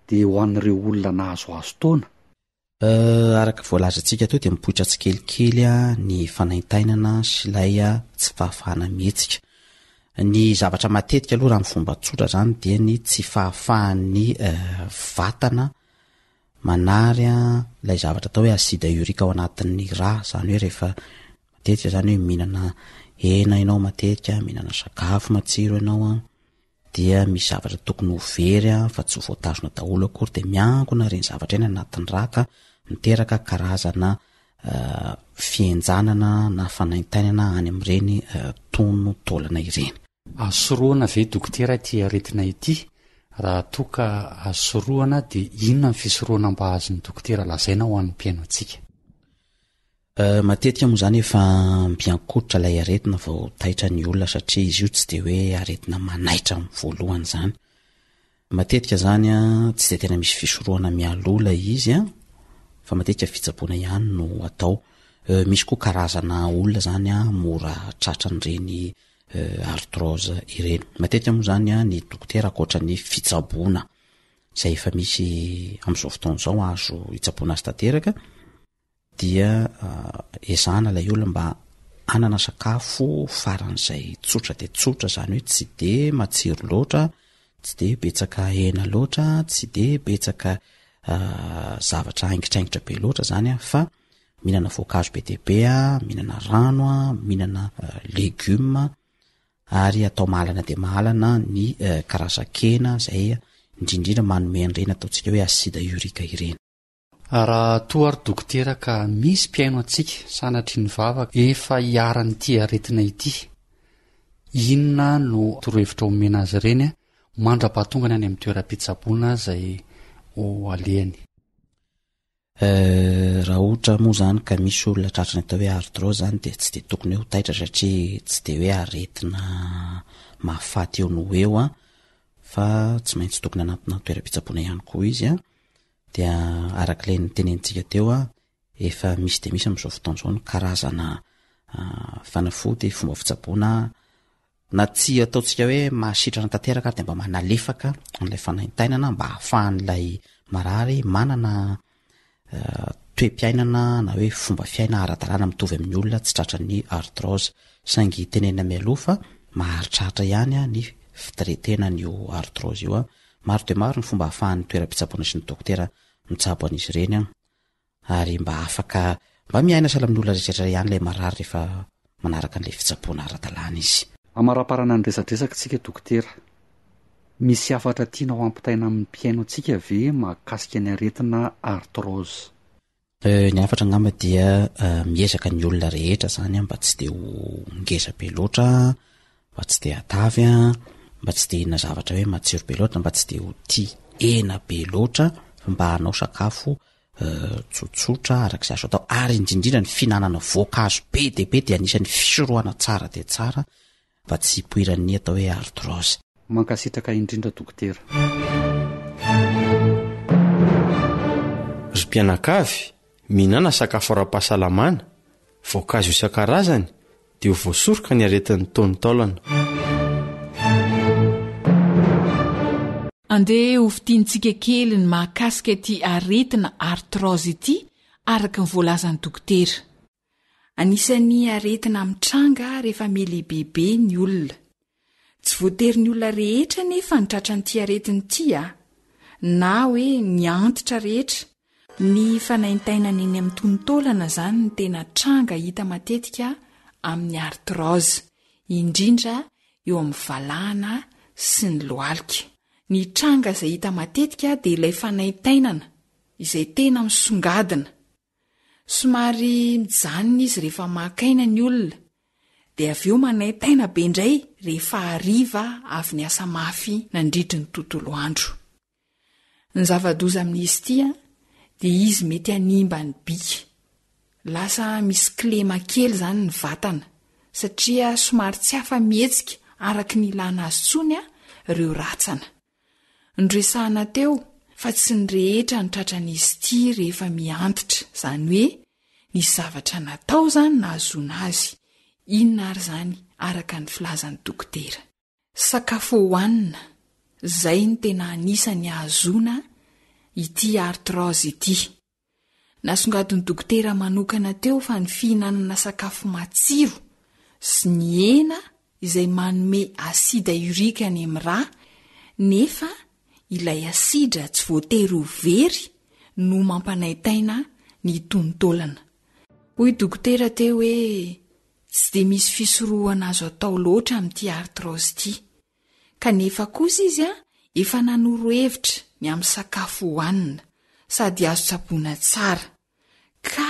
dia ho an'ireo olona nahazoazo taona. Araka voalazantsika teo dia mipoitra tsikelikely ny fanaintainana sy ilay tsy fahafahana mihetsika. Ny zavatra matetika aloha raha ny fomba tsotra zany dia ny tsy fahafahan'ny vatana manary ilay zavatra atao hoe asida urika ao anatin'ny rà, zany hoe rehefa matetika zany hoe mihinana hena ianao, matetika mihinana sakafo matsiro ianao dia misy zavatra tokony ho very fa tsy ho voatazona daholo akory dia miangona reny zavatra eny anatin'ny rà ka miteraka karazana fienjanana na fanaintainana any amin'ireny tonotaolana ireny. Asoroana ve dokotera ity aretina ity? Raha toka asoroana dia inona ny fisoroana mba azon'ny dokotera lazaina ho an'ny mpiainontsika? Matetika moa zany efa mpiankotritra ilay aretina vao taitra ny olona satria izy io tsy dia hoe aretina manaitra amin'ny voalohany zany. Matetika zany tsy dia tena misy fisoroana mialola izy fa matetika fitsaboana ihany no atao. Misy koa karazana olona zany mora tratran'ireny artrose ireny. Matetika moa zany ny dokotera akoatra ny fitsaboana izay efa misy amin'izao fotoana izao azo hitsaboana azy tanteraka dia ezahana ilay olona mba hanana sakafo faran'izay tsotra dia tsotra, zany hoe tsy dia matsiro loatra, tsy dia betsaka hena loatra, tsy dia betsaka zavatra haingitraingitra be loatra zany fa mihinana voankazo be dia be, mihinana rano, mihinana legioma ary atao mahalana dia mahalana ny karazan-kena izay indrindrindra manome an'ireny ataontsika hoe asida urika ireny. Raha toa ary dokotera ka misy mpiaino antsika sanatry ny vavaka efa hiaran'ity aretina ity, inona no torohevitra omena azy ireny mandra-pahatongany any amin'ny toeram-pitsaboana izay ho alehany? Raha ohatra moa zany ka misy olona tratrany atao hoe artrose zany dia tsy dia tokony ho taitra satria tsy dia hoe aretina mahafaty eo no eo fa tsy maintsy tokony anatina toeram-pitsaboana ihany koa izy dia arak'ilay nitenentsika teo efa misy dia misy amin'izao fotoana izao ny karazana fanafody fomba fitsaboana na tsy ataontsika hoe mahasitrana tanteraka ary dia mba manalefaka an'ilay fanaintainana mba hahafahan'ilay marary manana toe-piainana na hoe fomba fiaina ara-dalàna mitovy amin'ny olona tsy tratran'ny artrose. Saingy tenena mialoha fa maharitratra ihany ny fitiretena an'io artrose io maro dia maro ny fomba hahafahan'ny toeram-pitsaboana sy ny dokotera mitsabo an'izy ireny ary mba afaka mba miaina sahala amin'ny olona rehetra ihany ilay marary rehefa manaraka an'ilay fitsaboana ara-dalàna izy. Amaraparana ny resadresaka tsika dokotera, misy afatra tiana ho ampitaina amin'ny mpiaino antsika ve mahakasika ny aretina artrose? Ny afatra angamba dia miezaka ny olona rehetra zany mba tsy dia ho ngeza be loatra, mba tsy dia hatavy, mba tsy dia hinana zavatra hoe matsiro be loatra, mba tsy dia ho tia ena be loatra mba hanao sakafo tsotsotra arak'izay azo atao, ary indrindrindra ny finanana voankazo be de be dia anisan'ny fisorohana tsara de tsara mba tsy hipoiran'ny atao hoe artrose. Mankasitraka indrindra dokotera. Ry mpianakavy, mihinana sakafo ara-pahasalamana, voankazo isan-karazany dia ho voasoroka ny aretin'ny taontaolana. Andeha ho fitiantsika kely ny mahakasika ity aretina artrose ity araka ny voalazan'ny dokotera. Anisan'ny aretina mitranga rehefa melehibebe ny olona. Tsy voatery ny olona rehetra nefa nitratra n'ity aretina ity na hoe ny antitra rehetra. Ny fanaintainana eny amin'ny tontolana izany ny tena tranga hita matetika amin'ny artrose, indrindra eo amin'ny valahana sy ny lohalika. Ny tranga izay hita matetika dia ilay fanaintainana izay tena misongadina. Somary mijanona izy rehefa makaina ny olona, dia avy eo manaintaina be indray rehefa hariva avy ny asa mafy nandritry ny tontolo andro. Ny zava-doza amin'izy ity dia izy mety hanimba ny bika. Lasa misy klema kely izany ny vatana, satria somary tsy afa-mihetsika araka ny ilana azy tsony ireo ratsana. Ndresahana teo fa tsy ny rehetra ny tratran'izy ity rehefa miantitra, izany hoe ny zavatra natao izany na azona azy, inona ary izany araka ny filazan'ny dokotera. Sakafo hohanina, izay ny tena anisany ahazona ity artrose ity. Nasongadin'ny dokotera manokana teo fa ny fihinanana sakafo matsiro sy ny hena izay manome asida urika any amin'ny ra, nefa ilay asida tsy voatery ho very no mampanaintaina ny tontolana. Hoy dokotera teo hoe tsy dia misy fisorohana azo atao loatra amin'ity artrose ity, kanefa kosa izy efa nanoro hevitra ny amin'ny sakafo hohanina sady azo tsaboina tsara. Ka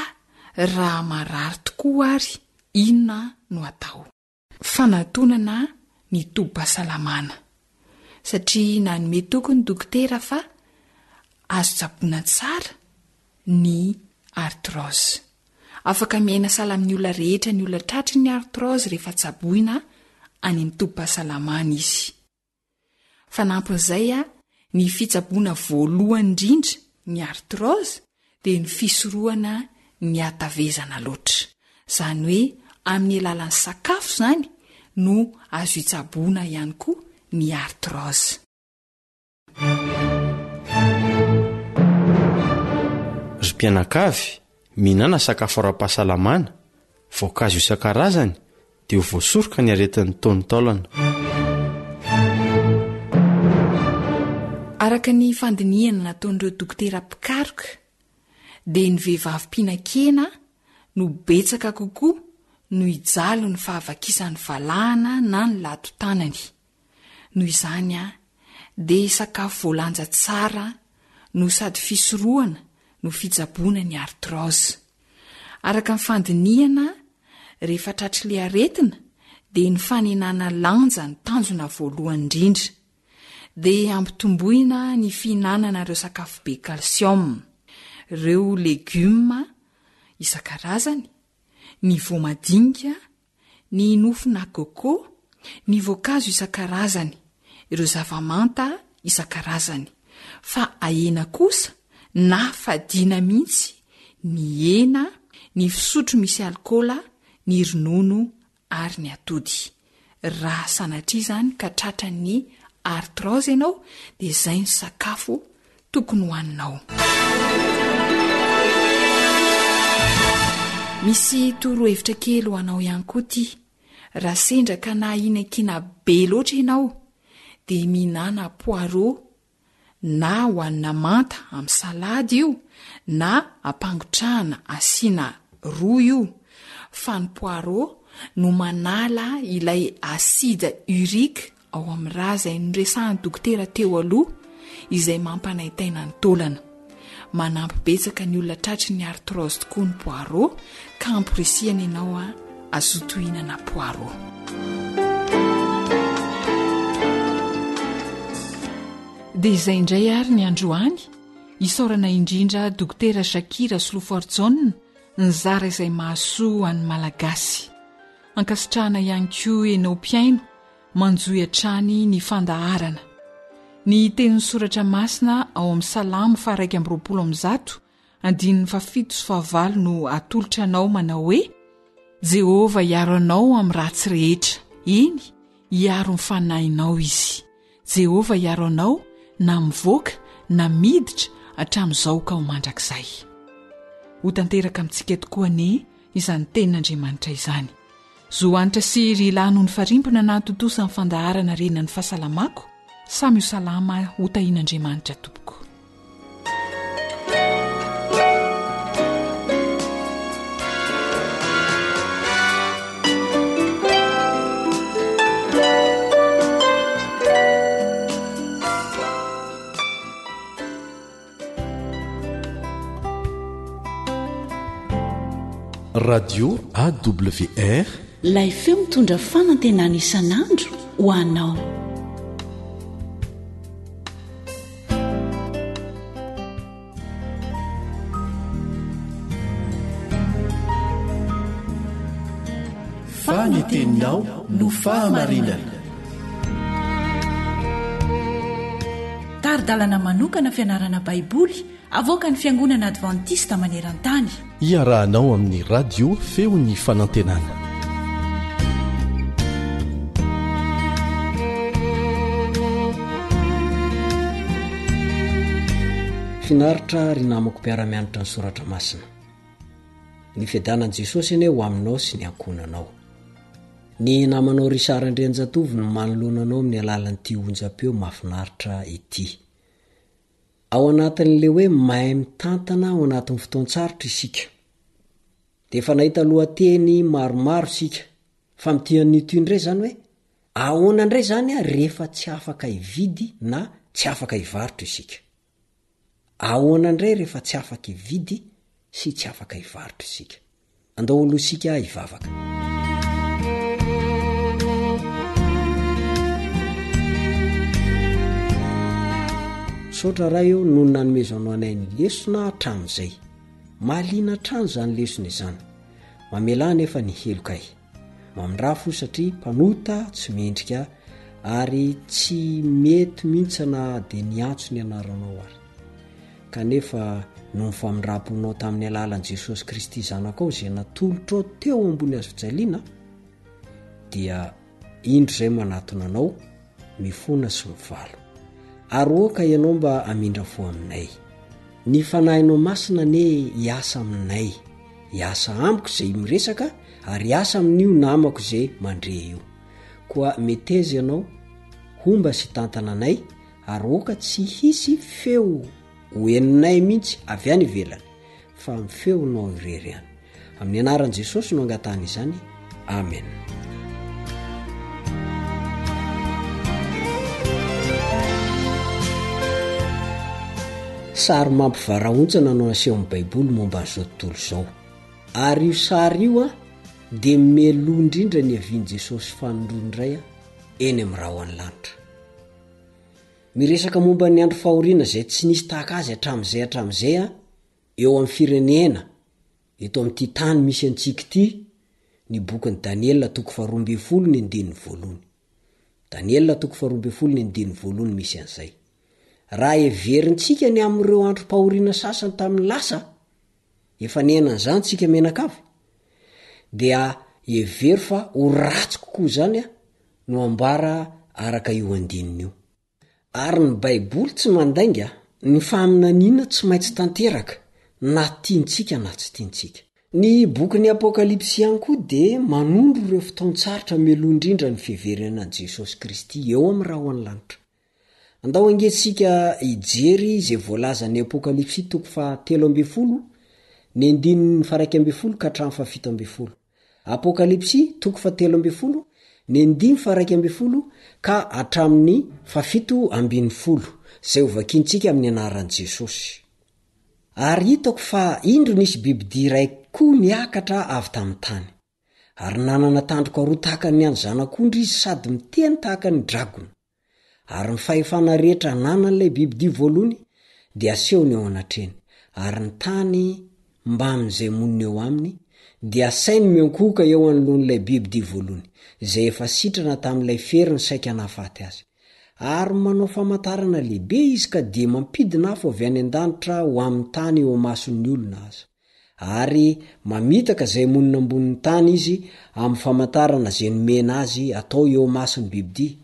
raha marary tokoa ary, inona no atao? Fanatonana ny toba-pahasalamana, satria nanome tokony dokotera fa azo tsaboina tsara ny artrose. Afaka miaina sala amin'ny olona rehetra ny olona tratry ny artrose rehefa tsaboina any amin'ny toba-pahasalamana izy. Fanampin'izay ny fitsaboana voalohany indrindra ny artrose dia ny fisorohana ny hatavezana loatra, izany hoe amin'ny alalan'ny sakafo izany no azo hitsaboana ihany koa ny artrose. Ry mpianakavy, mihinana sakafo ara-pahasalamana, voankazo isan-karazany dia ho voasoroka ny aretin'ny taontaolana. Araka ny fandinihana nataon'ireo dokotera mpikaroka, dia ny vehivavy mpihinan-kena no betsaka kokoa no hijalo ny fahavakisan'ny valahana na ny lato-tanany. Noho izany dia sakafo voalanja tsara no sady fisorohana no fitsaboana ny artrose. Araka ny fandinihana rehefa tratry ilay aretina dia ny fanenana lanja ny tanjona voalohany indrindra, dia ampitomboina ny fihinanana ireo sakafo be calcium, ireo legioma isan-karazany, ny voamadinika, ny nofona coco, ny voankazo isan-karazany, ireo zavamanta isan-karazany, fa ahena kosa na fadiana mihitsy ny hena, ny fisotro misy alkôla, ny ronono ary ny atody. Raha sanatria izany ka tratra ny artrose ianao dia izay ny sakafo tokony hohaninao. Misy torohevitra kely ho anao ihany koa ity. Raha sendra ka na hinan-kena be loatra ianao dia mihinana poireau, na hohanina manta amin'ny salady io, na ampangotrahana asiana ro io, fa ny poireau no manala ilay asida urika ao amin'ny ra izay noresahan'ny dokotera teo aloha, izay mampanaintaina ny taolana. Manampy betsaka ny olona tratry ny artrose tokoa ny poireau, ka amporisihana ianao azoto hihinana poireau. dia izay indray ary ny androany isaorana indrindra dokotera Shakira Slofortson ny zara izay mahasoa any malagasy ankasitrahana ihany koa enao mpiaino manjoy hatrany ny fandaharana. Ny tenin'ny soratra masina ao amin'ny Salamo 1:100 andininy 7:7 no atolotra anao manao hoe: Jehova hiaro anao amin'ny ratsy rehetra, iny hiaro ny fanahinao izy. Jehova hiaro anao na mivoaka na miditra hatramin'izao ka ho mandrakizay. Ho tanteraka amintsika tokoa anie izany tenin'Andriamanitra izany. Zoanitra sy ry lahy noho ny farimpona na totosa ny fandaharana renan'ny fahasalamako. Samy ho salama ho tahian'Andriamanitra tompoko. Radio AWR lay feo mitondra fanantenana isan'andro ho anao. Fananteninao no fahamarinana. Taridalana manokana fianarana baiboly avoaka ny Fiangonana Adventista maneran-tany. Iarahanao amin'ny radio feon'ny fanantenana. Finaritra ry namako mpiara-mianatra ny soratra masina. Ny fiadanan'i Jesosy anie ho aminao sy ny ankonanao. Ny namanao ry Sara Andrianjatovo no manoloananao amin'ny alalan'ity onjam-peo mahafinaritra ity. Ao anatin'le hoe mahay mitantana ao anatin'ny fotoan-tsarotra isika. Dia efa nahita lohateny maromaro isika. Fa mitian'ito indray zany hoe ahoana indray zany rehefa tsy afaka hividy na tsy afaka hivarotra isika. Ahoana indray rehefa tsy afaka hividy sy tsy afaka hivarotra isika. Andao aloha isika hivavaka. Sotra raha eo no nanomezanao anay ny lesona hatramin'izay. Mahaliana trano zany lesona izany. Mamela nefa ny helokay. Mamindrafo satria mpanota tsy mendrika ary tsy mety mihitsy na dia niantso ny anaranao ary. Kanefa no mifamindramponao tamin'ny alalan'i Jesosy Kristy zanakao izay natolotrao teo ambony hazo fijaliana, dia indro izay manatona anao mifona sy mivalo. Ary oka ianao mba amindra fo aminay. Ny fanahinao masina ne hiasa aminay, hiasa amiko izay miresaka ary hiasa amin'io namako izay mandre io. Koa meteza ianao homba sy tantana anay ary oka tsy hisy feo hoeninay mihitsy avy any ivelany fa mifeonao irery ihany. Amin'ny anaran'i Jesosy no angatany izany. Amen. Sary mampivarahontsana no aseho amin'ny baiboly momba an'izao tontolo izao. Ary io sary io dia meloa indrindra ny havian'i Jesosy fanondroindray eny amin'ny rahoan'ny lanitra. Miresaka momba ny andro fahoriana izay tsy nisy tahaka azy hatramin'izay eo amin'ny firenena eto amin'ity tany misy antsika ity, ny bokin'i Daniela 12:1. Daniela 12:1 misy an'izay. Raha everintsika ny amin'ireo andro pahoriana sasany tamin'ny lasa, efa niainan'izany tsika menakavy, dia every fa ho ratsy kokoa zany no ambara araka io andininy io. Ary ny baiboly tsy mandainga, ny faminaniana tsy maintsy tanteraka, na tiantsika na tsy tiantsika. Ny bokin'ny Apokalipsy ihany koa dia manondro ireo fotoan-tsarotra meloa indrindra ny fiheveranan'i Jesosy Kristy eo amin'ny rahoan'ny lanitra. Andao angesika ijery izay voalazan'ny Apokalipsy 3:12, ny 1:12 ka hatramin'ny 7:12. Apokalipsy 3:12, ny 1:12 ka hatramin'ny 7:12, izay hovakintsika amin'ny anaran'i Jesosy. Ary hitako fa indro nisy bibidia iray koa niakatra avy tamin'ny tany, ary nanana tandroka roa tahaka ny any zanak'ondry izy sady miteny tahaka ny dragona, ary ny fahefana rehetra nanan'ilay bibidia voalohany dia asehony eo anatreny ary ny tany mba amin'izay monina eo aminy dia sainy miankohoka eo anoloan'ilay bibidia voalohany izay efa sitrana tamin'ilay fery ny saika nahafaty azy ary manao famantarana lehibe izy ka dia mampidina afo avy any an-danitra ho amin'ny tany eo amason'ny olona aza ary mamitaka izay monina ambonin'ny tany izy amin'ny famantarana izay nomena azy atao eo amason'ny bibidia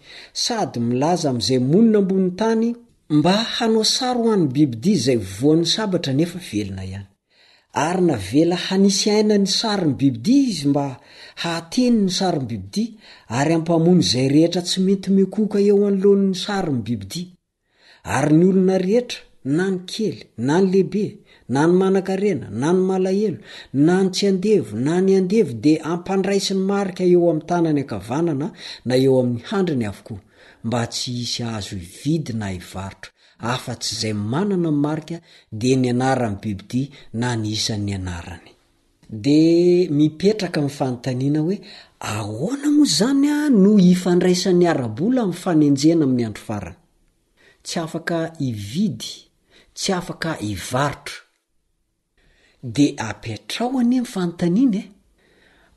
sady milaza amin'izay monina ambonin'ny tany mba hanao sary ho an'ny bibidia izay voan'ny sabatra nefa velona ihany ary navela hanisy aina ny saryny bibidia izy mba hahateny ny saryny bibidia ary ampamony izay rehetra tsy mety mikoka eo anoloan'ny saryny bibidia ary ny olona rehetra na ny kely na ny lehibe na ny manan-karena na ny malahelo na ny tsy andevo na ny andevo dia ampandraisy ny marika eo amin'ny tanany ankavanana na eo amin'ny handriny avokoa mba tsy hisy azo ividy na ivarotra afa-tsy izay manana ny marika dia ny anarany bibidia na ny isan'ny anarany dia mipetraka ny fanontaniana hoe ahoana moa zany no ifandraisan'ny arabola amin'ny fanenjena amin'ny andro farany tsy afaka ividy tsy afaka ivarotra dia apetrao anie ny fanontaniana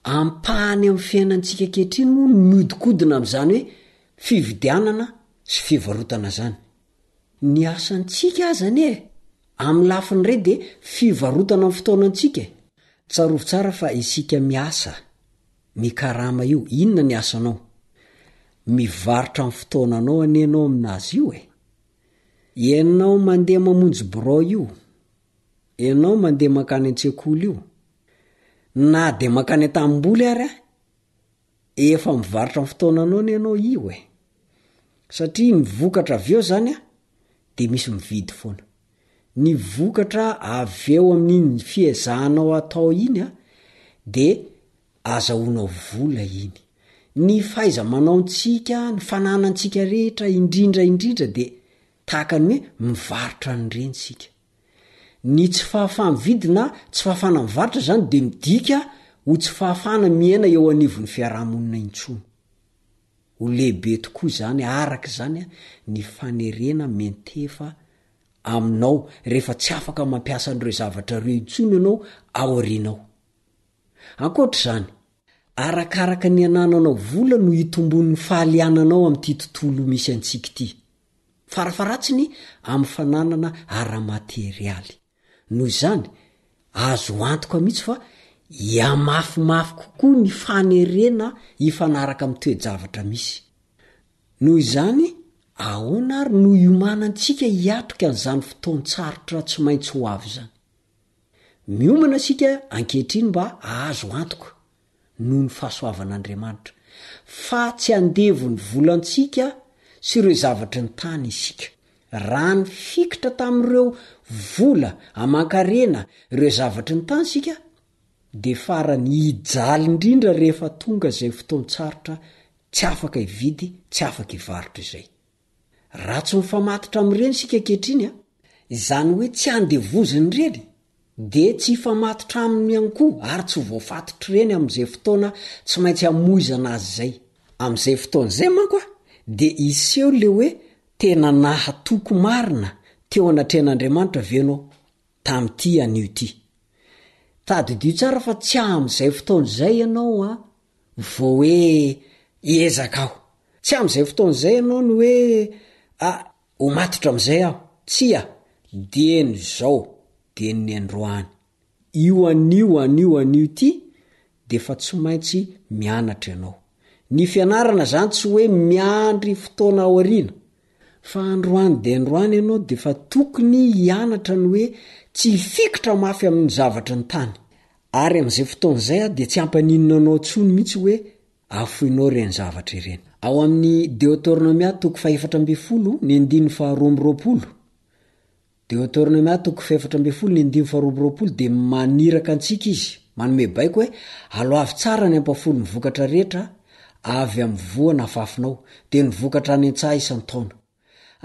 ampahany amin'ny fiainantsika kehitriny moa no miodikodina amin'izany hoe fividianana sy fivarotana zany ny asantsika azany amin'ny lafiny ray dia fivarotana amin'ny fotoanantsika tsarovy tsara fa isika miasa mikarama io inona ny asanao mivarotra amin'ny fotoananao anenao aminazy io ianao mandeha mamonjy bro io ianao mandeha makany an-tsekoly io na dia makany an-tamboly ary efa mivarotra amin'ny fotoananao ny ianao io satria ny vokatra avy eo zany dia misy mividy foana ny vokatra avy eo amin'iny fiezahanao atao iny dia azahoanao vola iny ny faiza manaontsika ny fananantsika rehetra indrindra dia tahaka ny hoe mivarotra nyrenysika ny tsy fahafana vidina tsy fahafana mivarotra zany dia midika ho tsy fahafana miaina eo anivon'ny fiarahamonina intsony ho lehibe tokoa zany araka zany ny fanerena mentefa aminao rehefa tsy afaka mampiasa n'ireo zavatra reo intsony ianao aorianao ankoatra zany arakaraka ny anananao vola no hitombon'ny fahaliananao amin'ity tontolo misy antsika ity farafaratsiny amin'ny fananana ara-materialy noho izany azo antoka mihitsy fa iamafimafy kokoa ny fanerena hifanaraka amin'ny toe-javatra misy noho izany ahoana ary no iomanantsika hiatroka an'izany fotoan-tsarotra tsy maintsy ho avy zany miomana sika ankehitriny mba azo antoka noho ny fahasoavan'Andriamanitra fa tsy andevo ny volantsika sy ireo zavatra ny tany isika raha ny fikitra tamin'ireo vola aman-karena ireo zavatra ny tany sika dia farany hijaly indrindra rehefa tonga izay fotoan-tsarotra tsy afaka ividy tsy afaka ivarotra izay raha tsy mifamatitra amin'ireny sika kehitriny izany hoe tsy andevoziny ireny dia tsy hifamatitra aminy ihany koa ary tsy voafatotra ireny amin'izay fotoana tsy maintsy hamoizana azy izay amin'izay fotoan'izay manko dia iseho le hoe tena nahatoko marina teo anatrehan'Andriamanitra venao tamin'ity anio ity tadidio tsara fa tsy amin'izay fotoan'izay ianao vao hoe iezaka aho tsy amin'izay fotoan'izay ianao no hoe ho matotra amin'izay aho tsy dia ny zao dia ny androany io anio ity dia fa tsy maintsy mianatra ianao ny fianarana zany tsy hoe miandry fotoana aoriana fa androany dia androany ianao dia fa tokony hianatra ny hoe tsy fikitra mafy amin'ny zavatra ny tany ary amin'izay fotoan'izay dia tsy hampaninona anao tsony mihitsy hoe afoinao ireny zavatra ireny ao amin'ny Deutéronomia 4:12 ny 12 Deutéronomia 4:12 dia maniraka antsika izy manome baiko hoe aloavy tsara ny ampafolo ny vokatra rehetra avy amin'ny voana afafinao dia ny vokatra any an-tsaha isan-taona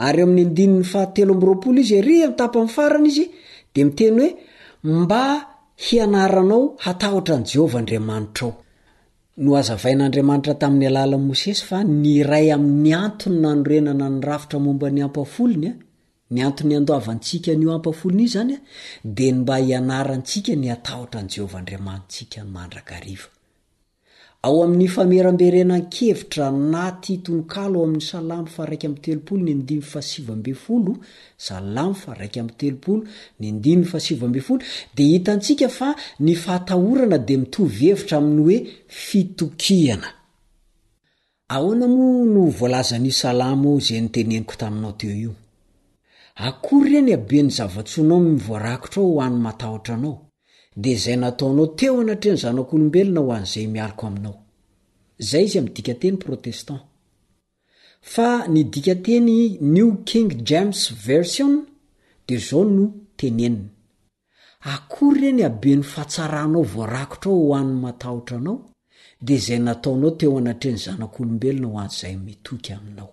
ary amin'ny 13 izy ry amin'ny tapany farany izy dia miteny hoe mba hianaranao hatahotra ny Jehovah Andriamanitra ao no azavain'andriamanitra tamin'ny alala mosesy fa ny ray amin'ny antony nanorenana ny rafitra momba ny ampafolony ny antony andoavantsika nyo ampafolony io zany dia ny mba hianarantsika ny atahotra an' Jehovah Andriamanitsika ny mandrakariva. Ao amin'ny fameramberenan-kevitra naty tononkalo ao amin'ny salamo fa 1:30 ny 7:70 salamo fa 1:30 ny 7:70 dia hitantsika fa ny fahatahorana dia mitovy hevitra amin'ny hoe fitokiana. Ahoana moa no voalazan'io salamo izay niteneniko taminao teo io? Akory reny abeny zava-tsoanao mivoarakotra ao ho an'ny matahotra anao dia izay nataonao teo anatreny zanak'olombelona ho an'izay mialako aminao. Izay izy amin'ny dikateny protestant. Fa ny dikateny New King James Version dia izao no teneniny. Akory reny abeny fahatsaranao voarakotra ao ho an'ny matahotra anao dia izay nataonao teo anatreny zanak'olombelona ho an'izay mitoky aminao.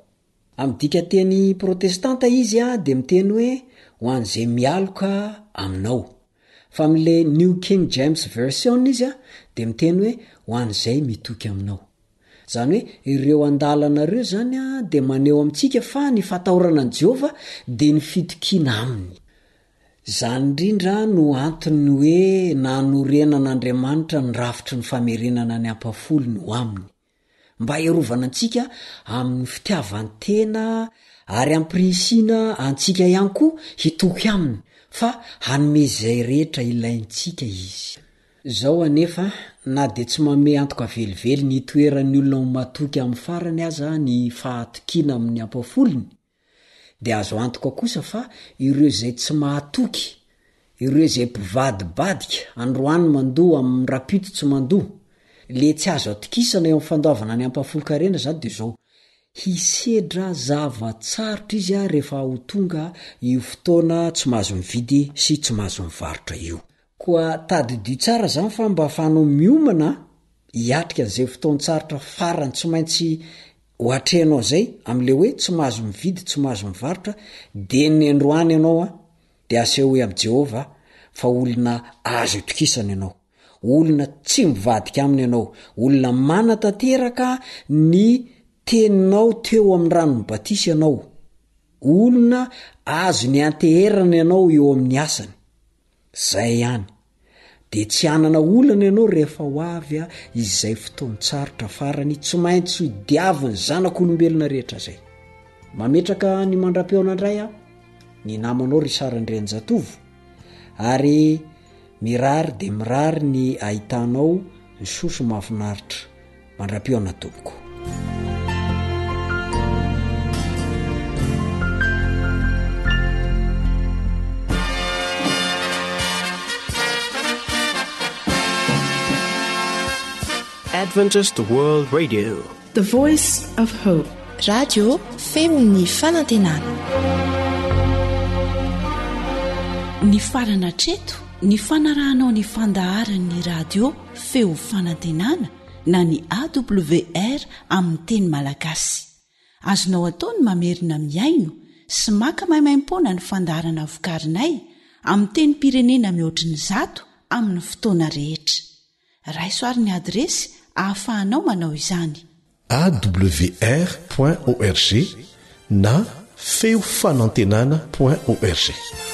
Amin'ny dikateny protestanta izy dia miteny hoe ho an'izay mialoka aminao. Fa amin'ilay New King James Version izy dia miteny hoe ho an'izay mitoky aminao. Zany hoe ireo andalana ireo zany dia maneho amintsika fa ny fatahorana an' Jehovah dia ny fitokiana aminy. Zany indrindra no antony hoe nanorenan'Andriamanitra ny rafitry ny famerenana ny ampafolony ho aminy. Mba iarovana antsika amin'ny fitiavan-tena ary ampirisiana antsika ihany koa hitoky aminy fa hanome izay rehetra ilaintsika izy. Zao anefa na dia tsy manome antoka velively ny toeran'ny olona matoky amin'ny farany aza ny fahatokiana amin'ny ampafolony dia azo antoka kosa fa ireo izay tsy mahatoky, ireo izay mpivadibadika androany mandoa amin'ny rapito tsy mandoa, le tsy azo atokisana eo amin'ny fandoavana ny ampafolo-karena zao dia izao hisedra zavatsarotra izy rehefa ho tonga io fotoana tsy mahazo mividy sy tsy mahazo mivarotra io. Koa tadidio tsara zany fa mba ahafahanao miomana hiatrika an'izay fotoan-tsarotra farany tsy maintsy ho atrehanao zay amin'le hoe tsy mahazo mividy tsy mahazo mivarotra dia ny androany ianao dia aseho hoe amin'i Jehovah fa olona azo itokisana ianao, olona tsy mivadika aminy ianao, olona manatanteraka ny teninao teo amin'ny ranony batisy ianao, olona azo ny anteherana ianao eo amin'ny asany. Zay ihany dia tsy anana olana ianao rehefa ho avy izay fotoan-tsarotra farany tsy maintsy diaviny zanak'olombelona rehetra zay. Mametraka ny mandra-peona indray ny namanao ry Sarandrenjatovo ary mirary dia mirary ny ahitanao ny soso mahafinaritra. Mandra-peona tompoko. Adventist World Radio, The Voice of Hope. Radio feony fanantenana. Ny farana treto ny fanarahanao ny fandaharan'ny radio feo fanantenana na ny AWR amin'ny teny malagasy. Azonao ataony mamerina miaino sy maka maimaimpona ny fandaharana vokarinay amin'ny teny pirenena mihoatriny 100 amin'ny fotoana rehetra. Raisoaryn'ny adresy ahafahanao manao izany: awr.org na feo fanantenana.org.